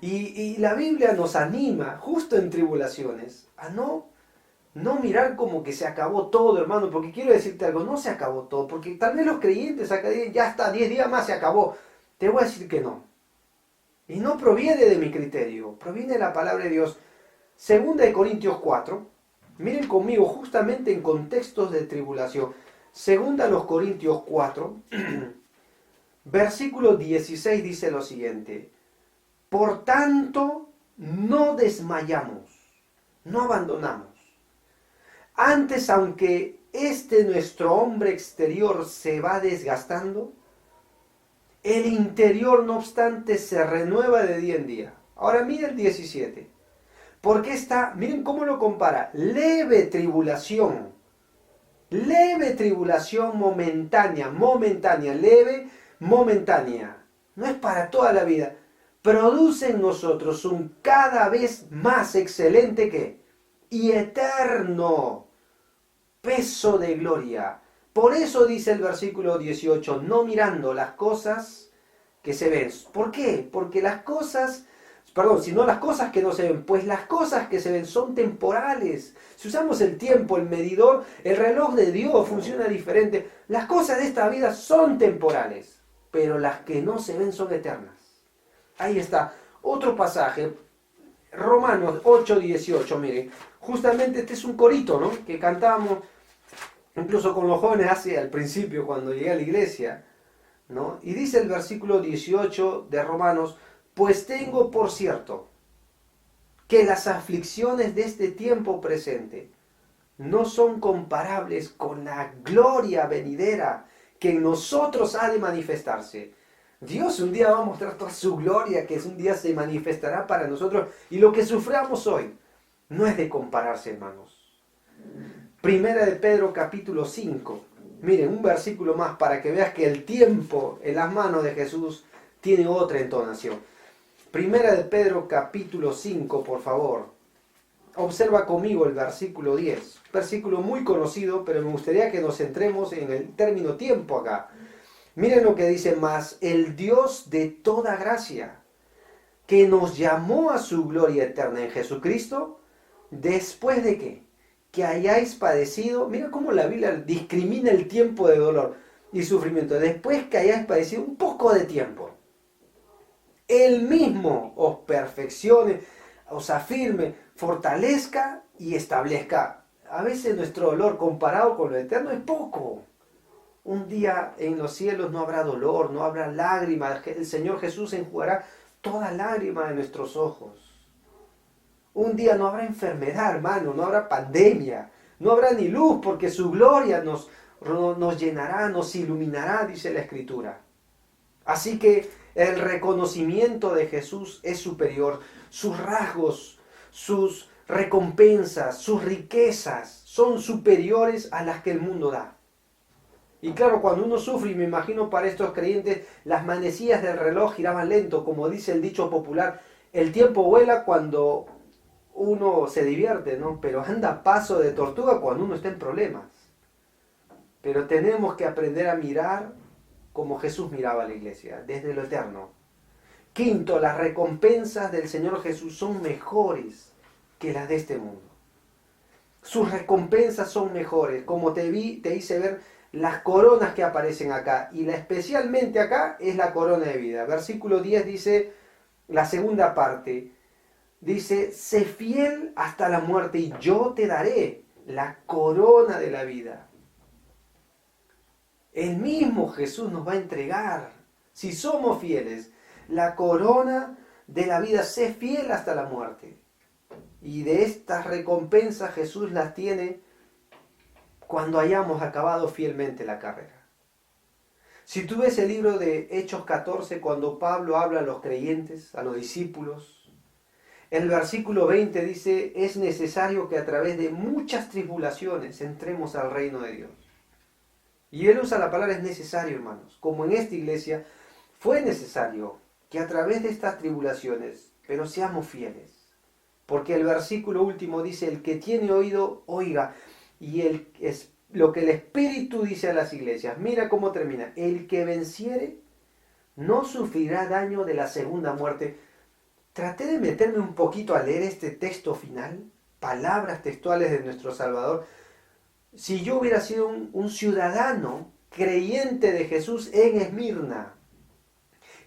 Y la Biblia nos anima, justo en tribulaciones, a no mirar como que se acabó todo, hermano, porque quiero decirte algo, no se acabó todo, porque tal vez los creyentes acá digan, ya está, 10 días más se acabó. Te voy a decir que no. Y no proviene de mi criterio, proviene de la palabra de Dios. Segunda de Corintios 4, miren conmigo, justamente en contextos de tribulación. Segunda de los Corintios 4, versículo 16 dice lo siguiente. Por tanto, no desmayamos, no abandonamos. Antes, aunque nuestro hombre exterior se va desgastando, el interior, no obstante, se renueva de día en día. Ahora miren el 17. Porque miren cómo lo compara, leve tribulación momentánea, leve, momentánea. No es para toda la vida. Produce en nosotros un cada vez más excelente ¿qué? Y eterno peso de gloria. Por eso dice el versículo 18, no mirando las cosas que se ven. ¿Por qué? Porque las cosas que no se ven, pues las cosas que se ven son temporales. Si usamos el tiempo, el medidor, el reloj de Dios funciona diferente. Las cosas de esta vida son temporales, pero las que no se ven son eternas. Ahí está, otro pasaje, Romanos 8:18, miren, justamente este es un corito, ¿no? Que cantábamos incluso con los jóvenes al principio cuando llegué a la iglesia, ¿no? Y dice el versículo 18 de Romanos, pues tengo por cierto que las aflicciones de este tiempo presente no son comparables con la gloria venidera que en nosotros ha de manifestarse. Dios un día va a mostrar toda su gloria, que un día se manifestará para nosotros. Y lo que suframos hoy no es de compararse, hermanos. Primera de Pedro capítulo 5. Miren, un versículo más para que veas que el tiempo en las manos de Jesús tiene otra entonación. Primera de Pedro capítulo 5, por favor. Observa conmigo el versículo 10. Versículo muy conocido, pero me gustaría que nos centremos en el término tiempo acá. Miren lo que dice más, el Dios de toda gracia, que nos llamó a su gloria eterna en Jesucristo, después de ¿qué? Que hayáis padecido, mira cómo la Biblia discrimina el tiempo de dolor y sufrimiento, después que hayáis padecido un poco de tiempo. Él mismo os perfeccione, os afirme, fortalezca y establezca. A veces nuestro dolor comparado con lo eterno es poco. Un día en los cielos no habrá dolor, no habrá lágrimas. El Señor Jesús enjugará toda lágrima de nuestros ojos. Un día no habrá enfermedad, hermano, no habrá pandemia, no habrá ni luz, porque su gloria nos llenará, nos iluminará, dice la Escritura. Así que el reconocimiento de Jesús es superior. Sus rasgos, sus recompensas, sus riquezas son superiores a las que el mundo da. Y claro, cuando uno sufre, y me imagino para estos creyentes, las manecillas del reloj giraban lento, como dice el dicho popular, el tiempo vuela cuando uno se divierte, ¿no? Pero anda a paso de tortuga cuando uno está en problemas. Pero tenemos que aprender a mirar como Jesús miraba a la iglesia, desde lo eterno. Quinto, las recompensas del Señor Jesús son mejores que las de este mundo. sus recompensas son mejores. Como te hice ver las coronas que aparecen acá. Y la especialmente acá es la corona de vida. Versículo 10 dice, la segunda parte, dice, sé fiel hasta la muerte y yo te daré la corona de la vida. El mismo Jesús nos va a entregar, si somos fieles, la corona de la vida. Sé fiel hasta la muerte. Y de estas recompensas Jesús las tiene cuando hayamos acabado fielmente la carrera. Si tú ves el libro de Hechos 14, cuando Pablo habla a los creyentes, a los discípulos, el versículo 20 dice, es necesario que a través de muchas tribulaciones entremos al reino de Dios. Y él usa la palabra es necesario, hermanos. Como en esta iglesia fue necesario que a través de estas tribulaciones, pero seamos fieles. Porque el versículo último dice, el que tiene oído, oiga. Y es lo que el Espíritu dice a las iglesias. Mira cómo termina. El que venciere no sufrirá daño de la segunda muerte. Traté de meterme un poquito a leer este texto final, palabras textuales de nuestro Salvador. Si yo hubiera sido un ciudadano creyente de Jesús en Esmirna,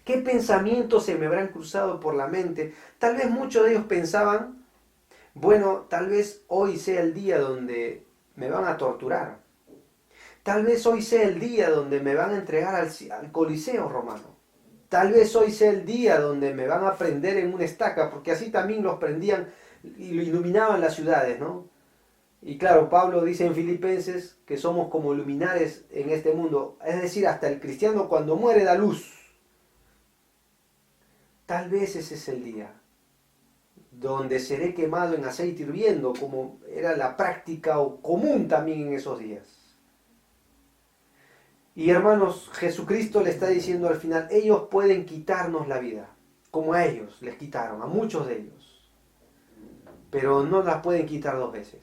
¿qué pensamientos se me habrán cruzado por la mente? Tal vez muchos de ellos pensaban, bueno, tal vez hoy sea el día donde me van a torturar. Tal vez hoy sea el día donde me van a entregar al Coliseo romano. Tal vez hoy sea el día donde me van a prender en una estaca, porque así también los prendían y lo iluminaban las ciudades, ¿no? Y claro, Pablo dice en Filipenses que somos como luminares en este mundo. Es decir, hasta el cristiano cuando muere da luz. Tal vez ese es el día donde seré quemado en aceite hirviendo, como era la práctica o común también en esos días. Y hermanos, Jesucristo le está diciendo al final, ellos pueden quitarnos la vida, como a ellos les quitaron, a muchos de ellos. Pero no la pueden quitar dos veces.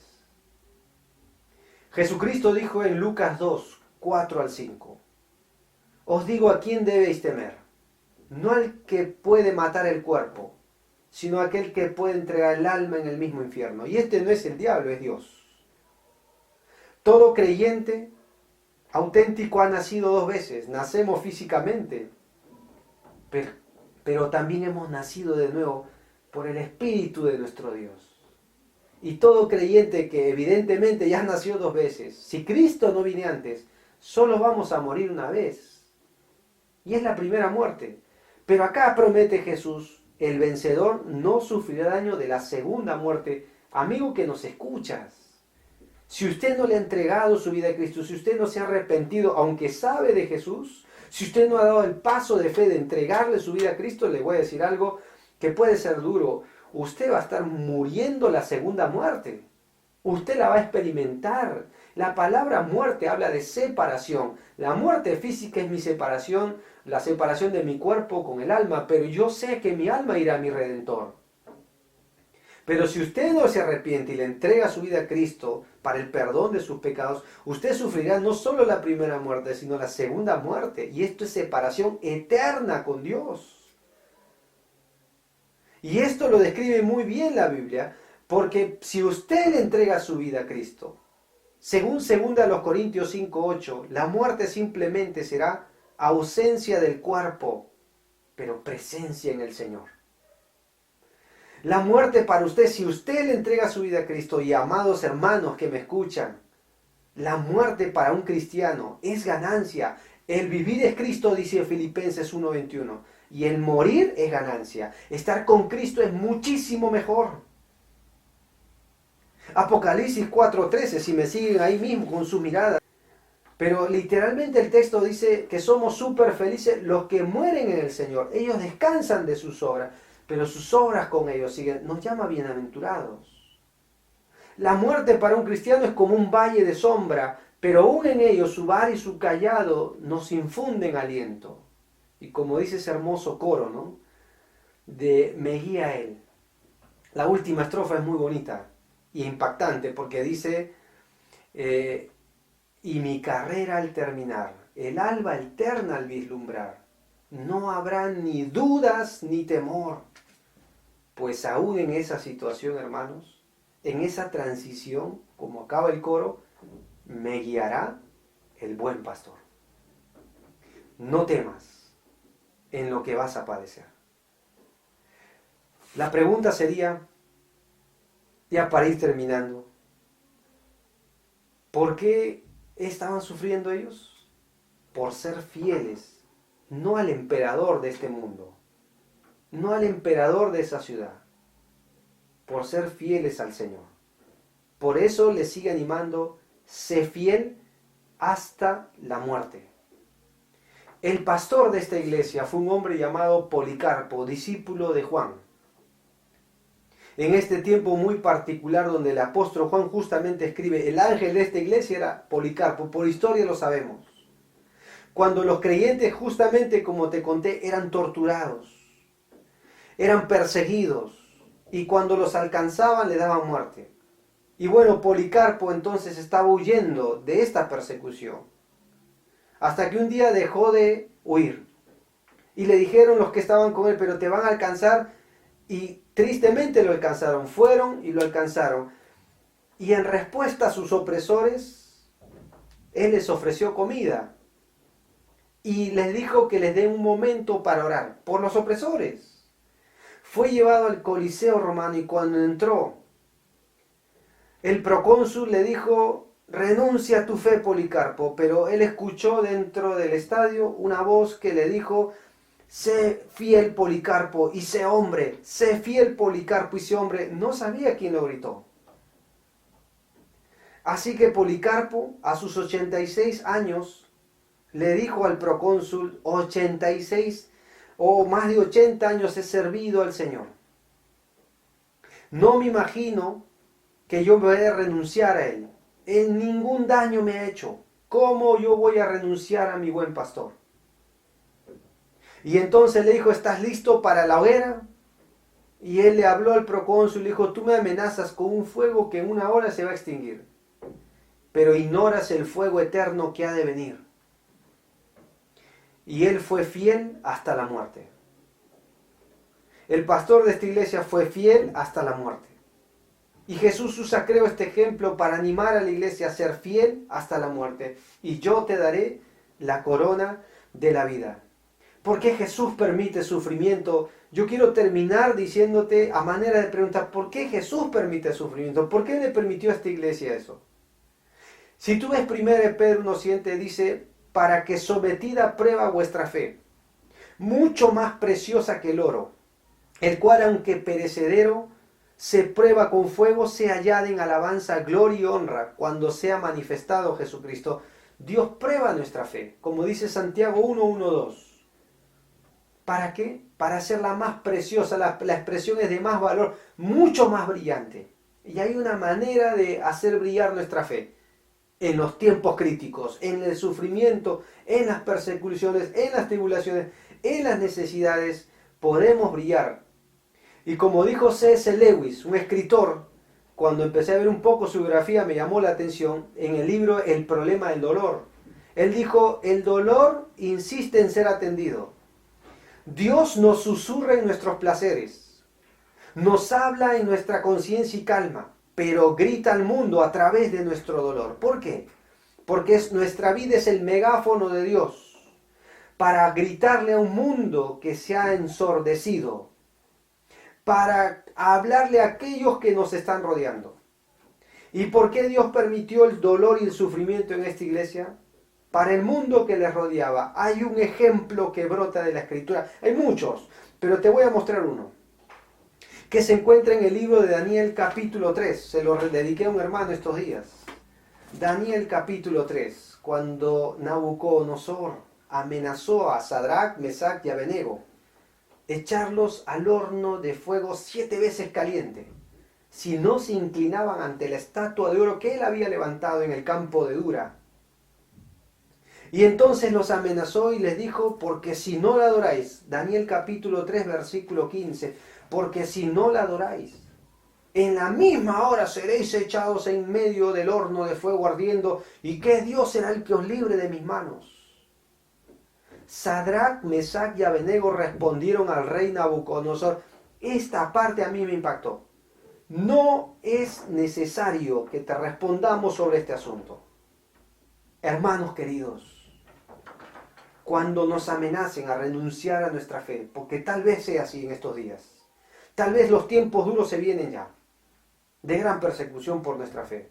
Jesucristo dijo en Lucas 2, 4 al 5, os digo a quién debéis temer, no al que puede matar el cuerpo, sino aquel que puede entregar el alma en el mismo infierno. Y este no es el diablo, es Dios. Todo creyente auténtico ha nacido dos veces. Nacemos físicamente, pero también hemos nacido de nuevo por el Espíritu de nuestro Dios. Y todo creyente que evidentemente ya nació dos veces, si Cristo no viene antes, solo vamos a morir una vez. Y es la primera muerte. Pero acá promete Jesús, el vencedor no sufrirá daño de la segunda muerte. Amigo que nos escuchas, si usted no le ha entregado su vida a Cristo, si usted no se ha arrepentido, aunque sabe de Jesús, si usted no ha dado el paso de fe de entregarle su vida a Cristo, le voy a decir algo que puede ser duro. Usted va a estar muriendo la segunda muerte. Usted la va a experimentar. La palabra muerte habla de separación. La muerte física es mi separación, la separación de mi cuerpo con el alma, pero yo sé que mi alma irá a mi Redentor. Pero si usted no se arrepiente y le entrega su vida a Cristo para el perdón de sus pecados, usted sufrirá no solo la primera muerte, sino la segunda muerte. Y esto es separación eterna con Dios. Y esto lo describe muy bien la Biblia, porque si usted le entrega su vida a Cristo, según 2 Corintios 5:8, la muerte simplemente será ausencia del cuerpo, pero presencia en el Señor. La muerte para usted, si usted le entrega su vida a Cristo, y amados hermanos que me escuchan, la muerte para un cristiano es ganancia. El vivir es Cristo, dice Filipenses 1:21, y el morir es ganancia. Estar con Cristo es muchísimo mejor. Apocalipsis 4:13, si me siguen ahí mismo con su mirada. Pero literalmente el texto dice que somos súper felices los que mueren en el Señor. Ellos descansan de sus obras, pero sus obras con ellos siguen. Nos llama bienaventurados. La muerte para un cristiano es como un valle de sombra, pero aún en ellos su vara y su cayado nos infunden aliento. Y como dice ese hermoso coro, ¿no? De Me guía Él. La última estrofa es muy bonita y impactante porque dice, y mi carrera al terminar, el alba eterna al vislumbrar, no habrá ni dudas ni temor, pues aún en esa situación, hermanos, en esa transición, como acaba el coro, me guiará el buen pastor. No temas en lo que vas a padecer. La pregunta sería, ya para ir terminando, ¿por qué estaban sufriendo ellos? Por ser fieles, no al emperador de este mundo, no al emperador de esa ciudad, por ser fieles al Señor. Por eso les sigue animando, sé fiel hasta la muerte. El pastor de esta iglesia fue un hombre llamado Policarpo, discípulo de Juan. En este tiempo muy particular donde el apóstol Juan justamente escribe, el ángel de esta iglesia era Policarpo, por historia lo sabemos. Cuando los creyentes, justamente como te conté, eran torturados, eran perseguidos, y cuando los alcanzaban les daban muerte. Y bueno, Policarpo entonces estaba huyendo de esta persecución, hasta que un día dejó de huir. Y le dijeron los que estaban con él, pero te van a alcanzar, y tristemente lo alcanzaron, fueron y lo alcanzaron. Y en respuesta a sus opresores, él les ofreció comida. Y les dijo que les dé un momento para orar por los opresores. Fue llevado al Coliseo romano y cuando entró, el procónsul le dijo, renuncia a tu fe, Policarpo, pero él escuchó dentro del estadio una voz que le dijo, sé fiel, Policarpo, y sé hombre, sé fiel, Policarpo, y sé hombre. No sabía quién lo gritó. Así que Policarpo, a sus 86 años, le dijo al procónsul, 86 o más de 80 años he servido al Señor. No me imagino que yo voy a renunciar a él. En ningún daño me ha hecho. ¿Cómo yo voy a renunciar a mi buen pastor? Y entonces le dijo, ¿estás listo para la hoguera? Y él le habló al procónsul y le dijo, tú me amenazas con un fuego que en una hora se va a extinguir, pero ignoras el fuego eterno que ha de venir. Y él fue fiel hasta la muerte. El pastor de esta iglesia fue fiel hasta la muerte. Y Jesús usa, creo, este ejemplo para animar a la iglesia a ser fiel hasta la muerte. Y yo te daré la corona de la vida. ¿Por qué Jesús permite sufrimiento? Yo quiero terminar diciéndote a manera de preguntar, ¿por qué Jesús permite sufrimiento? ¿Por qué le permitió a esta iglesia eso? Si tú ves 1 Pedro 1:7, dice, para que sometida a prueba vuestra fe, mucho más preciosa que el oro, el cual aunque perecedero, se prueba con fuego, se hallada en alabanza, gloria y honra, cuando sea manifestado Jesucristo. Dios prueba nuestra fe, como dice Santiago 1:1-2. ¿Para qué? Para hacerla más preciosa, la expresión es de más valor, mucho más brillante. Y hay una manera de hacer brillar nuestra fe. En los tiempos críticos, en el sufrimiento, en las persecuciones, en las tribulaciones, en las necesidades, podemos brillar. Y como dijo C.S. Lewis, un escritor, cuando empecé a ver un poco su biografía me llamó la atención, en el libro El problema del dolor. Él dijo, el dolor insiste en ser atendido. Dios nos susurra en nuestros placeres, nos habla en nuestra conciencia y calma, pero grita al mundo a través de nuestro dolor. ¿Por qué? Porque nuestra vida es el megáfono de Dios para gritarle a un mundo que se ha ensordecido, para hablarle a aquellos que nos están rodeando. ¿Y por qué Dios permitió el dolor y el sufrimiento en esta iglesia? Para el mundo que les rodeaba. Hay un ejemplo que brota de la Escritura. Hay muchos, pero te voy a mostrar uno que se encuentra en el libro de Daniel capítulo 3. Se lo dediqué a un hermano estos días. Daniel capítulo 3, cuando Nabucodonosor amenazó a Sadrach, Mesach y Abednego, echarlos al horno de fuego 7 veces caliente, si no se inclinaban ante la estatua de oro que él había levantado en el campo de Dura. Y entonces los amenazó y les dijo, porque si no la adoráis, Daniel capítulo 3, versículo 15, porque si no la adoráis, en la misma hora seréis echados en medio del horno de fuego ardiendo, y ¿qué Dios será el que os libre de mis manos? Sadrach, Mesach y Abednego respondieron al rey Nabucodonosor. Esta parte a mí me impactó. No es necesario que te respondamos sobre este asunto. Hermanos queridos, cuando nos amenacen a renunciar a nuestra fe, porque tal vez sea así en estos días, tal vez los tiempos duros se vienen ya, de gran persecución por nuestra fe,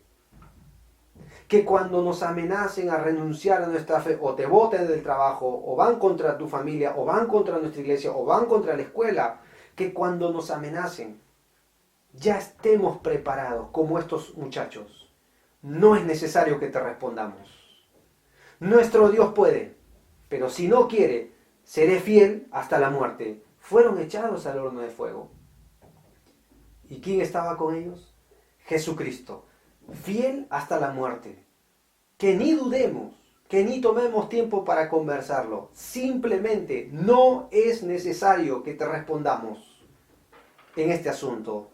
que cuando nos amenacen a renunciar a nuestra fe, o te boten del trabajo, o van contra tu familia, o van contra nuestra iglesia, o van contra la escuela, que cuando nos amenacen, ya estemos preparados como estos muchachos. No es necesario que te respondamos. Nuestro Dios puede, pero si no quiere, seré fiel hasta la muerte. Fueron echados al horno de fuego. ¿Y quién estaba con ellos? Jesucristo, fiel hasta la muerte. Que ni dudemos, que ni tomemos tiempo para conversarlo. Simplemente no es necesario que te respondamos en este asunto.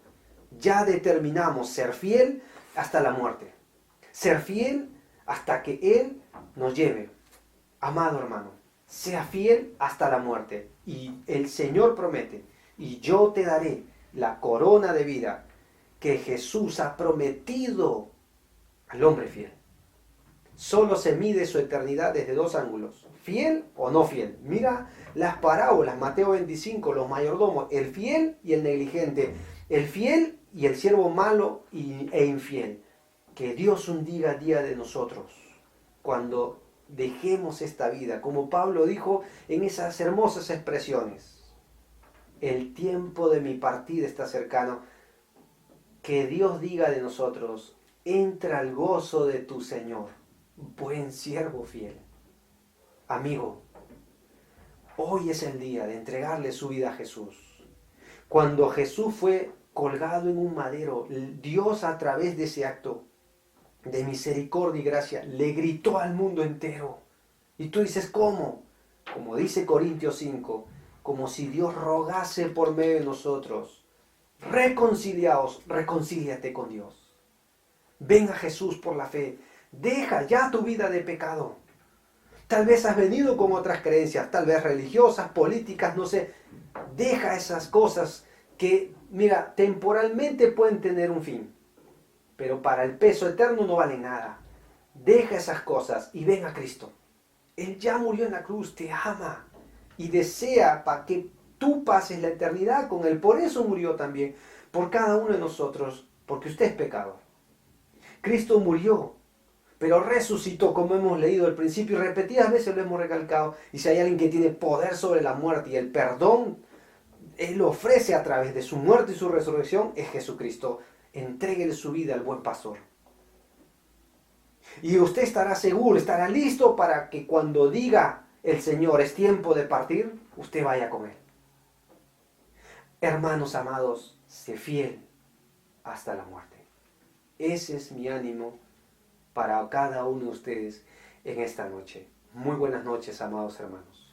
Ya determinamos ser fiel hasta la muerte. Ser fiel hasta que Él nos lleve. Amado hermano, sea fiel hasta la muerte. Y el Señor promete, y yo te daré la corona de vida que Jesús ha prometido al hombre fiel. Solo se mide su eternidad desde dos ángulos, fiel o no fiel. Mira las parábolas, Mateo 25, los mayordomos, el fiel y el negligente, el fiel y el siervo malo e infiel. Que Dios un día de nosotros, cuando dejemos esta vida, como Pablo dijo en esas hermosas expresiones, el tiempo de mi partida está cercano, que Dios diga de nosotros, entra al gozo de tu Señor, buen siervo fiel. Amigo, hoy es el día de entregarle su vida a Jesús. Cuando Jesús fue colgado en un madero, Dios a través de ese acto de misericordia y gracia le gritó al mundo entero. Y tú dices, ¿cómo? Como dice Corintios 5, como si Dios rogase por medio de nosotros. Reconciliaos, reconcíliate con Dios. Ven a Jesús por la fe. Deja ya tu vida de pecado. Tal vez has venido con otras creencias, tal vez religiosas, políticas, no sé. Deja esas cosas que, mira, temporalmente pueden tener un fin, pero para el peso eterno no valen nada. Deja esas cosas y ven a Cristo. Él ya murió en la cruz, te ama y desea para que tú pases la eternidad con Él. Por eso murió también, por cada uno de nosotros, porque usted es pecador. Cristo murió, pero resucitó, como hemos leído al principio y repetidas veces lo hemos recalcado. Y si hay alguien que tiene poder sobre la muerte y el perdón, Él lo ofrece a través de su muerte y su resurrección, es Jesucristo. Entréguele su vida al buen pastor. Y usted estará seguro, estará listo para que cuando diga el Señor es tiempo de partir, usted vaya con Él. Hermanos amados, sé fiel hasta la muerte. Ese es mi ánimo para cada uno de ustedes en esta noche. Muy buenas noches, amados hermanos.